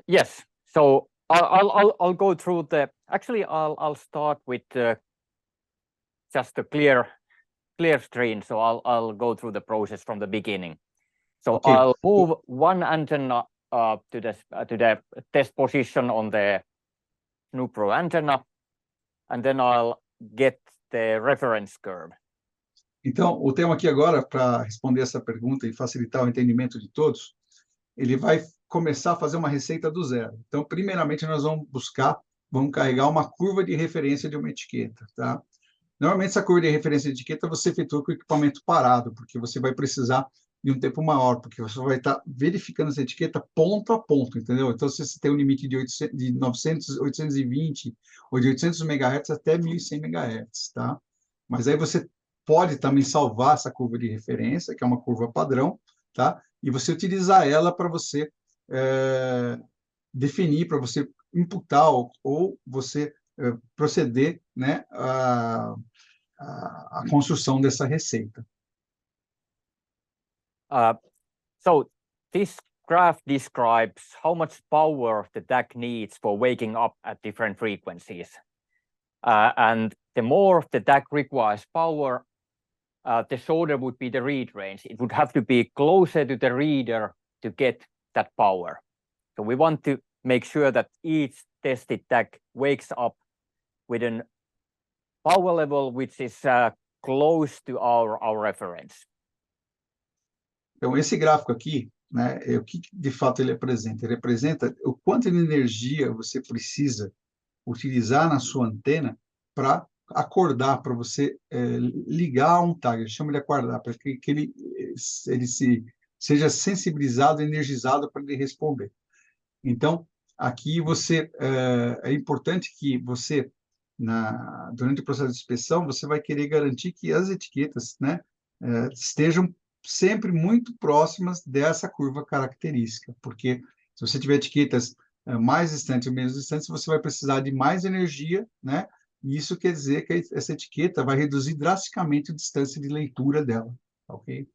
Yes. So I'll go through actually I'll start with just a clear screen. So I'll go through the process from the beginning. So Okay. I'll move one antenna to the test position on the Snoop Pro antenna, and then I'll get the reference curve. Então, o tema aqui agora, para responder essa pergunta e facilitar o entendimento de todos, ele vai começar a fazer uma receita do zero. Então, primeiramente, nós vamos carregar uma curva de referência de uma etiqueta, tá? Normalmente, essa curva de referência de etiqueta você efetua com o equipamento parado, porque você vai precisar de um tempo maior, porque você vai estar verificando essa etiqueta ponto a ponto, entendeu? Então, se você tem um limite de 900, 820 ou de 800 MHz até 1100 MHz, tá? Mas aí você pode também salvar essa curva de referência, que é uma curva padrão, tá? E você utilizar ela para você definir, para você imputar ou você proceder, né, a construção dessa receita. So this graph describes how much power the DAC needs for waking up at different frequencies. And the more the DAC requires power, the shorter would be the read range. It would have to be closer to the reader to get that power. So we want to make sure that each tested DAC wakes up with a power level which is close to our reference. Então, esse gráfico aqui, né, o que de fato ele apresenta? Ele apresenta o quanto de energia você precisa utilizar na sua antena para acordar, para você ligar um tag, chama de acordar, para que ele seja sensibilizado, energizado para ele responder. Então, aqui é importante que você, durante o processo de inspeção, você vai querer garantir que as etiquetas, né, estejam sempre muito próximas dessa curva característica, porque se você tiver etiquetas mais distantes ou menos distantes, você vai precisar de mais energia, né? E isso quer dizer que essa etiqueta vai reduzir drasticamente a distância de leitura dela, ok?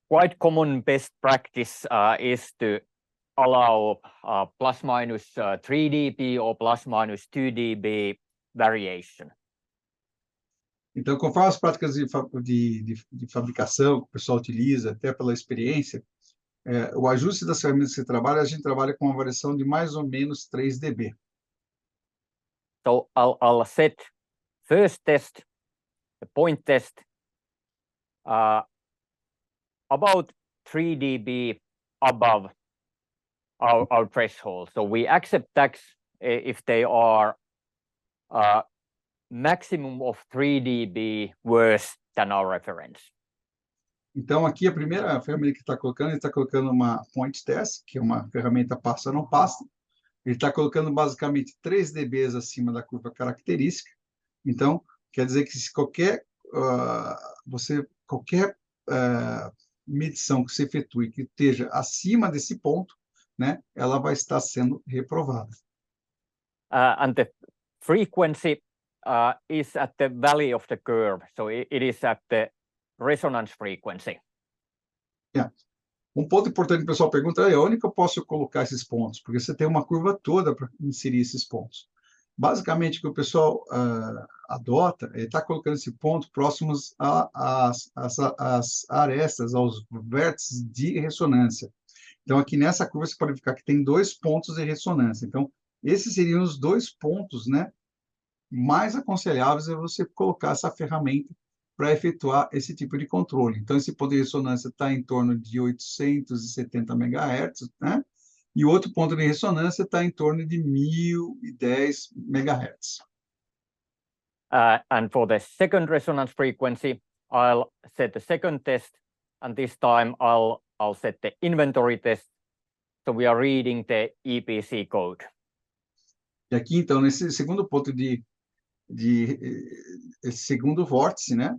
Quite common best practice is to allow plus minus 3 dB or plus minus 2 dB variation. Então, conforme as práticas de fabricação que o pessoal utiliza, até pela experiência, o ajuste das ferramentas que você trabalha, a gente trabalha com uma variação de mais ou menos 3 dB. So I'll set first test, the point test, about 3 dB above our threshold. So we accept tags if they are maximum of 3 dB worse than our reference. Então, aqui a primeira ferramenta que está colocando, ele está colocando uma point test, que é uma ferramenta passa ou não passa. Ele está colocando basicamente 3 dB acima da curva característica. Então, quer dizer que se qualquer medição que se efetue que esteja acima desse ponto, né, ela vai estar sendo reprovada. And the frequency is at the valley of the curve, so it is at the resonance frequency. Um ponto importante que o pessoal pergunta é onde que eu posso colocar esses pontos? Porque você tem uma curva toda para inserir esses pontos. Basicamente, o que o pessoal adota, ele está colocando esse ponto próximos às arestas, aos vértices de ressonância. Então, aqui nessa curva, você pode verificar que tem 2 pontos de ressonância. Então, esses seriam os 2 pontos, né, mais aconselháveis é você colocar essa ferramenta para efetuar esse tipo de controle. Então, esse ponto de ressonância está em torno de 870 MHz, né? E o outro ponto de ressonância está em torno de 1010 MHz. And for the second resonance frequency, I'll set the second test, and this time I'll set the inventory test. So we are reading the EPC code. E aqui, então, nesse segundo ponto esse segundo vórtice, né?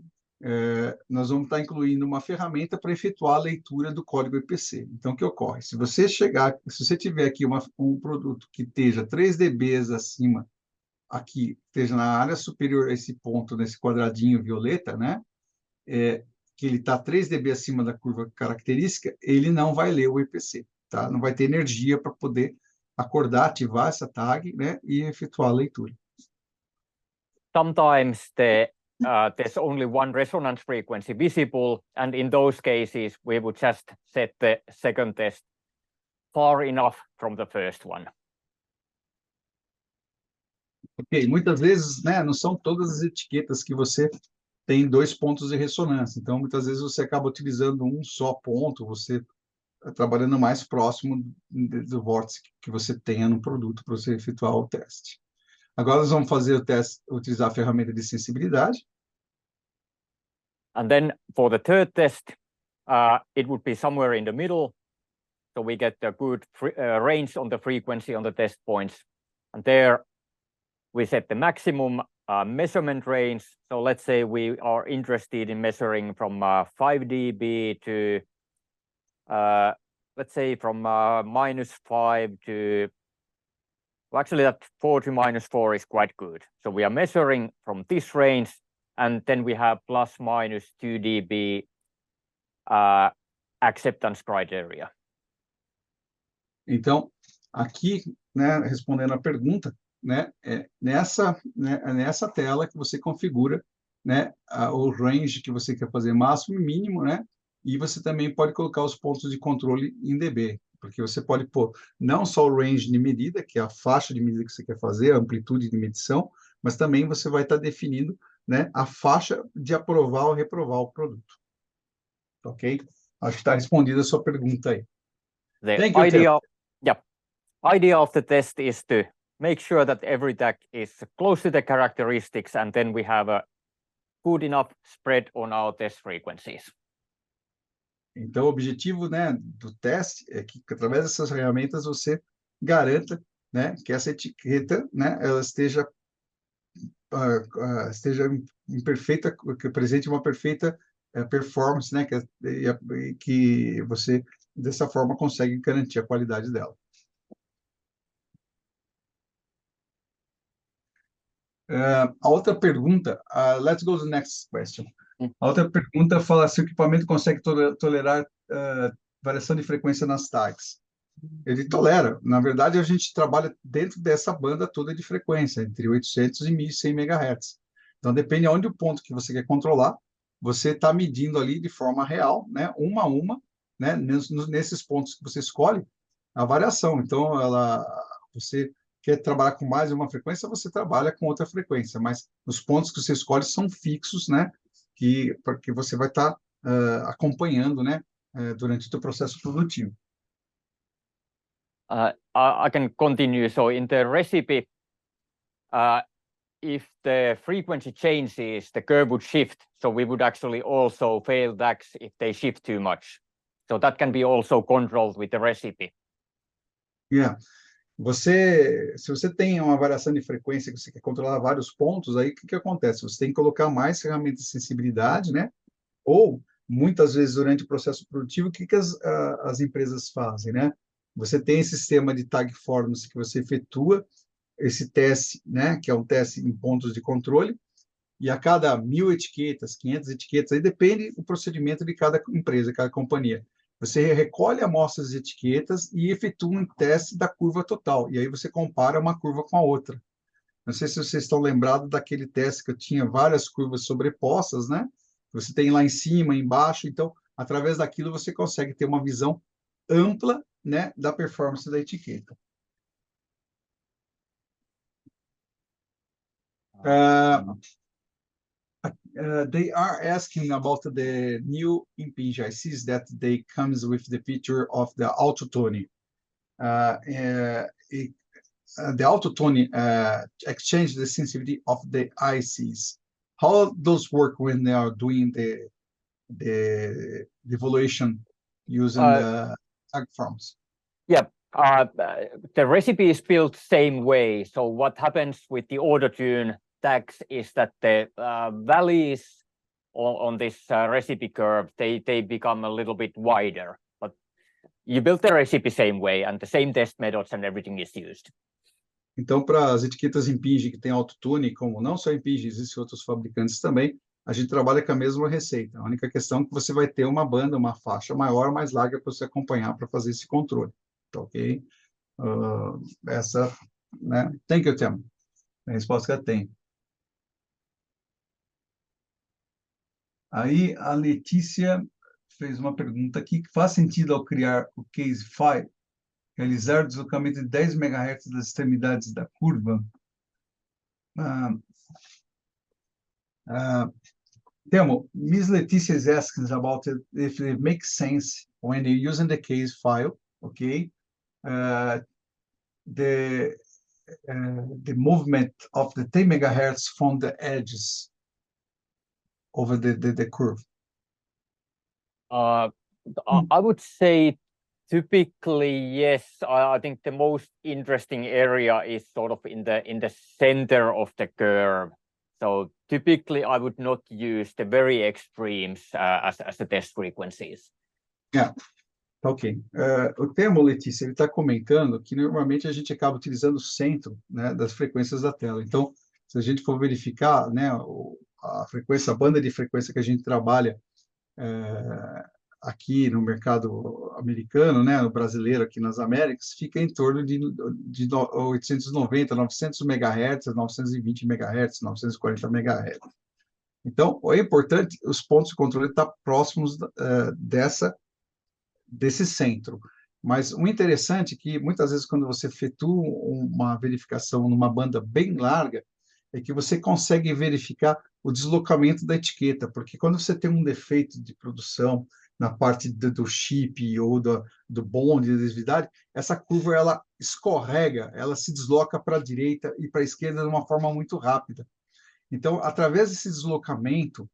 Nós vamos estar incluindo uma ferramenta para efetuar a leitura do código EPC. Então, o que ocorre? Se você tiver aqui um produto que esteja 3 dB acima, aqui, esteja na área superior a esse ponto, nesse quadradinho violeta, né? Que ele está 3 dB acima da curva característica, ele não vai ler o EPC, tá? Não vai ter energia para poder acordar, ativar essa tag, né? E efetuar a leitura. Sometimes there's only one resonance frequency visible, and in those cases, we would just set the second test far enough from the first one. Ok, muitas vezes, né, não são todas as etiquetas que você tem 2 pontos de ressonância, então muitas vezes você acaba utilizando um só ponto, você trabalhando mais próximo do vórtice que você tenha no produto para você efetuar o teste. Agora nós vamos fazer o teste, utilizar a ferramenta de sensibilidade. And then for the third test, it would be somewhere in the middle, so we get a good range on the frequency on the test points. And there we set the maximum measurement range. So let's say we are interested in measuring from 5 dB to, let's say from -5 to, well, actually that 4 to -4 is quite good. So we are measuring from this range, and then we have ±2 dB acceptance criteria. Então, aqui, né, respondendo a pergunta, né, nessa tela que você configura, né, o range que você quer fazer máximo e mínimo, né, e você também pode colocar os pontos de controle em dB, porque você pode pôr não só o range de medida, que é a faixa de medida que você quer fazer, a amplitude de medição, mas também você vai estar definindo, né, a faixa de aprovar ou reprovar o produto. Ok? Acho que está respondida a sua pergunta aí. The idea of the test is to make sure that every tag is close to the characteristics, and then we have a good enough spread on our test frequencies. Então, o objetivo, né, do teste é que, através dessas ferramentas, você garanta, né, que essa etiqueta, né, ela esteja em perfeita, que apresente uma perfeita performance, né, que você, dessa forma, consegue garantir a qualidade dela. A outra pergunta, let's go to the next question. A outra pergunta fala se o equipamento consegue tolerar variação de frequência nas tags. Ele tolera. Na verdade, a gente trabalha dentro dessa banda toda de frequência, entre 800 e 1.100 MHz. Então, depende aonde o ponto que você quer controlar, você está medindo ali de forma real, né, uma a uma, né, nesses pontos que você escolhe, a variação. Então, você quer trabalhar com mais uma frequência, você trabalha com outra frequência, mas os pontos que você escolhe são fixos, né, porque você vai estar acompanhando, né, durante o seu processo produtivo. I can continue. So in the recipe, if the frequency changes, the curve would shift. So we would actually also fail DACs if they shift too much. So that can be also controlled with the recipe. Yeah. Se você tem uma variação de frequência que você quer controlar vários pontos, aí o que acontece? Você tem que colocar mais ferramentas de sensibilidade, né? Ou, muitas vezes, durante o processo produtivo, o que as empresas fazem, né? Você tem esse sistema de tag forms que você efetua esse teste, né? Que é um teste em pontos de controle, e a cada 1.000 etiquetas, 500 etiquetas, aí depende do procedimento de cada empresa, cada companhia. Você recolhe amostras de etiquetas e efetua um teste da curva total, e aí você compara uma curva com a outra. Não sei se vocês estão lembrados daquele teste que eu tinha várias curvas sobrepostas, né? Você tem lá em cima, embaixo, então, através daquilo você consegue ter uma visão ampla, né, da performance da etiqueta. They are asking about the new Impinj ICs that they comes with the feature of the auto-tuning. The auto-tuning exchange the sensitivity of the ICs. How those work when they are doing the evaluation using the tag forms? Yeah, the recipe is built same way. So what happens with the auto-tune tags is that the valleys on this recipe curve, they become a little bit wider. But you build the recipe same way and the same test methods and everything is used. Então, para as etiquetas Impinj que tem autotune, como não só Impinj, existem outros fabricantes também, a gente trabalha com a mesma receita. A única questão é que você vai ter uma banda, uma faixa maior ou mais larga para você acompanhar para fazer esse controle. Tá ok? Essa, né? Thank you, Tim. A resposta que eu tenho. Aí a Letícia fez uma pergunta aqui, que faz sentido ao criar o case file, realizar deslocamento de 10 MHz das extremidades da curva? Temo, Miss Letícia is asking about if it makes sense when you're using the case file, okay? The movement of the 10 MHz from the edges over the curve. I would say typically yes. I think the most interesting area is sort of in the center of the curve. So typically I would not use the very extremes as the test frequencies. Yeah. Ok. O termo, Letícia, ele está comentando que normalmente a gente acaba utilizando o centro, né, das frequências da tela. Então, se a gente for verificar, né, a frequência, a banda de frequência que a gente trabalha aqui no mercado americano, né, no brasileiro aqui nas Américas, fica em torno de 890, 900 MHz, 920 MHz, 940 MHz. Então, é importante os pontos de controle estar próximos desse centro. Mas o interessante é que, muitas vezes, quando você efetua uma verificação numa banda bem larga, é que você consegue verificar o deslocamento da etiqueta, porque quando você tem um defeito de produção na parte do chip ou do bonde de adesividade, essa curva ela escorrega, ela se desloca para a direita e para a esquerda de uma forma muito rápida. Então, através desse deslocamento,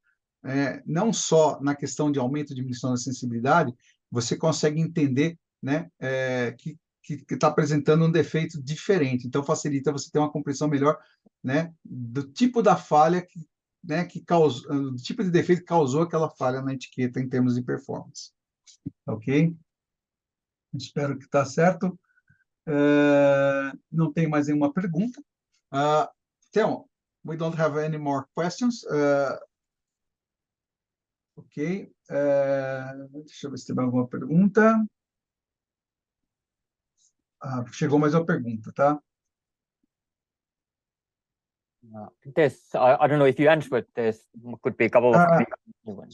não só na questão de aumento e diminuição da sensibilidade, você consegue entender, né, que está apresentando um defeito diferente. Então, facilita você ter uma compreensão melhor, né, do tipo da falha que causou, do tipo de defeito que causou aquela falha na etiqueta em termos de performance. Ok? Espero que está certo. Não tem mais nenhuma pergunta. Então, we don't have any more questions. Ok. Deixa eu ver se tem alguma pergunta. Chegou mais uma pergunta, tá? I don't know if you answered this, could be a couple of ones.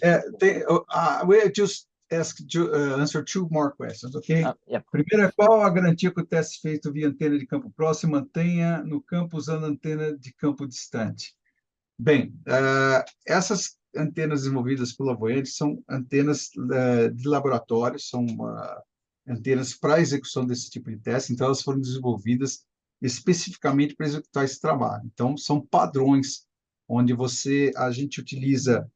We just answer two more questions, ok? Yeah. Primeira, qual a garantia que o teste feito via antena de campo próximo mantenha no campo usando antena de campo distante? Bem, essas antenas desenvolvidas pela Voyant são antenas de laboratório, são antenas para execução desse tipo de teste, então elas foram desenvolvidas especificamente para executar esse trabalho. Então, são padrões onde a gente utiliza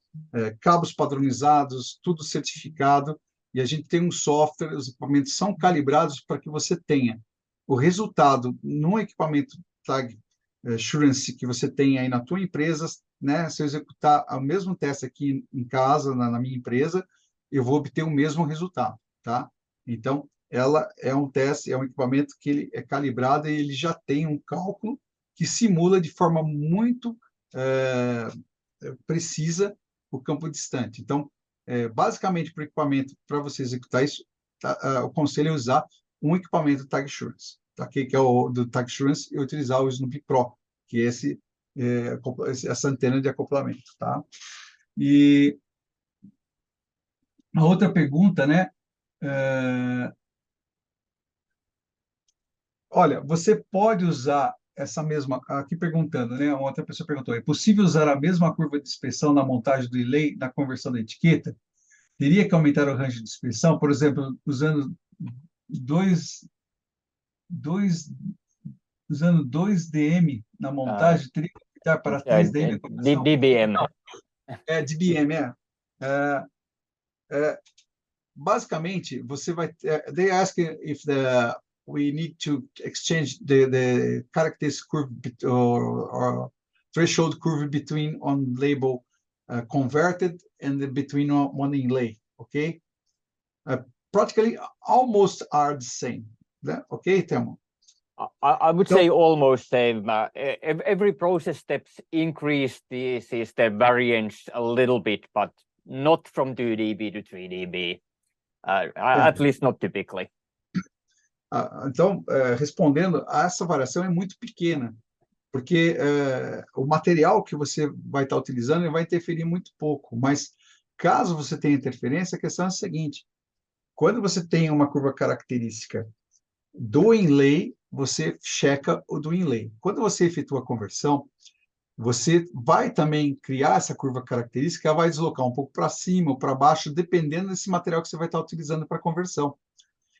cabos padronizados, tudo certificado, e a gente tem um software, os equipamentos são calibrados para que você tenha o resultado no equipamento Tag Assurance que você tem aí na tua empresa, né? Se eu executar o mesmo teste aqui em casa, na minha empresa, eu vou obter o mesmo resultado, tá? Então, ela é um teste, é um equipamento que ele é calibrado e ele já tem um cálculo que simula de forma muito precisa o campo distante. Então, basicamente, para o equipamento, para você executar isso, o conselho é usar um equipamento Tag Assurance, tá? Que é o do Tag Assurance, e utilizar o Snoopy Pro, que é essa antena de acoplamento, tá? E a outra pergunta, né? Olha, você pode usar essa mesma, aqui perguntando, né? Uma outra pessoa perguntou, é possível usar a mesma curva de expressão na montagem do delay na conversão da etiqueta? Teria que aumentar o range de expressão, por exemplo, usando 2 dm na montagem, teria que aumentar para 3 dm na conversão? dBm. dBm, basicamente, você vai... they ask if we need to exchange the characteristic curve or threshold curve between on label converted and between one inlay, okay? Practically almost are the same, okay, Temo? I would say almost same. Every process steps increase the variance a little bit, but not from 2 dB to 3 dB, at least not typically. Então, respondendo, essa variação é muito pequena, porque o material que você vai estar utilizando ele vai interferir muito pouco, mas caso você tenha interferência, a questão é a seguinte, quando você tem uma curva característica do inlay, você checa o do inlay. Quando você efetua a conversão, você vai também criar essa curva característica, ela vai deslocar um pouco para cima ou para baixo, dependendo desse material que você vai estar utilizando para a conversão.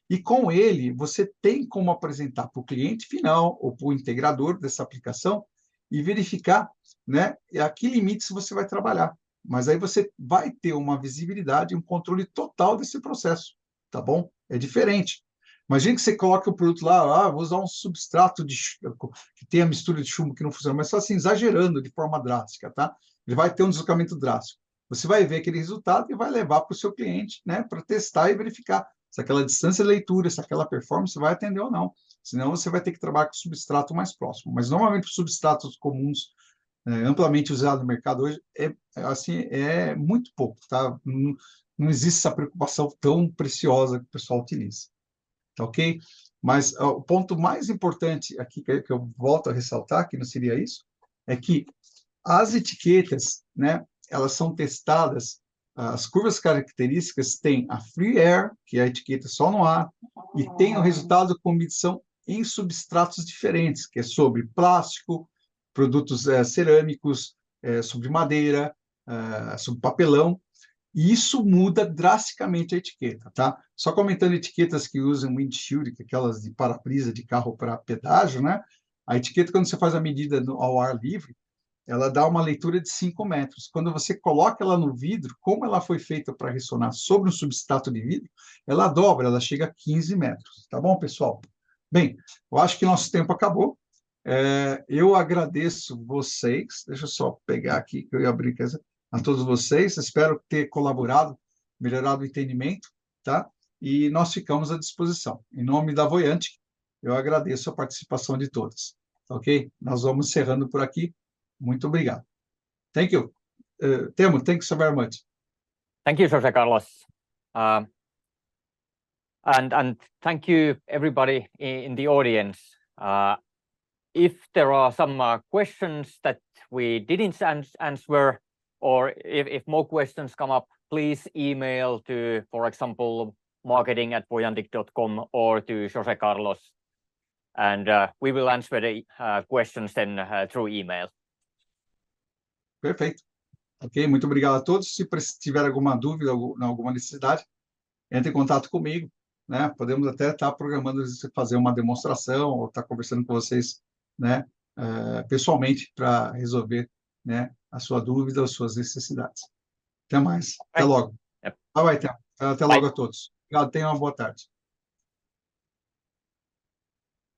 E com ele, você tem como apresentar para o cliente final ou para o integrador dessa aplicação e verificar, né, a que limites você vai trabalhar. Mas aí você vai ter uma visibilidade, um controle total desse processo, tá bom? É diferente. Imagina que você coloca o produto lá, vou usar um substrato que tem a mistura de chumbo que não funciona, mas só assim, exagerando de forma drástica, tá? Ele vai ter um deslocamento drástico. Você vai ver aquele resultado e vai levar para o seu cliente, né, para testar e verificar se aquela distância de leitura, se aquela performance vai atender ou não. Senão, você vai ter que trabalhar com o substrato mais próximo. Mas, normalmente, os substratos comuns, amplamente usados no mercado hoje, é muito pouco, tá? Não existe essa preocupação tão preciosa que o pessoal utiliza. Tá ok? Mas o ponto mais importante aqui, que eu volto a ressaltar, que não seria isso, é que as etiquetas, né, elas são testadas. As curvas características têm a Free Air, que é a etiqueta só no ar, e tem o resultado com medição em substratos diferentes, que é sobre plástico, produtos cerâmicos, sobre madeira, sobre papelão, e isso muda drasticamente a etiqueta, tá? Só comentando etiquetas que usam windshield, que é aquelas de para-brisa de carro para pedágio, né? A etiqueta, quando você faz a medida ao ar livre, ela dá uma leitura de 5 metros. Quando você coloca ela no vidro, como ela foi feita para ressonar sobre um substrato de vidro, ela dobra, ela chega a 15 metros. Tá bom, pessoal? Bem, eu acho que nosso tempo acabou. Eu agradeço vocês. Deixa eu só pegar aqui, que eu ia abrir a todos vocês. Espero ter colaborado, melhorado o entendimento, tá? E nós ficamos à disposição. Em nome da Voyant, eu agradeço a participação de todos. Ok? Nós vamos encerrando por aqui. Muito obrigado. Thank you. Temo, thank you so very much. Thank you, José Carlos. And thank you, everybody in the audience. if there are some questions that we didn't answer, or if more questions come up, please email to, for example, marketing@voyantic.com or to José Carlos, and we will answer the questions then through email. Perfeito. Ok, muito obrigado a todos. Se tiver alguma dúvida, alguma necessidade, entre em contato comigo, né? Podemos até estar programando fazer uma demonstração ou estar conversando com vocês, né? Pessoalmente para resolver, né? A sua dúvida, as suas necessidades. Até mais. Até logo. Yep. Até logo a todos. Obrigado. Tenham uma boa tarde.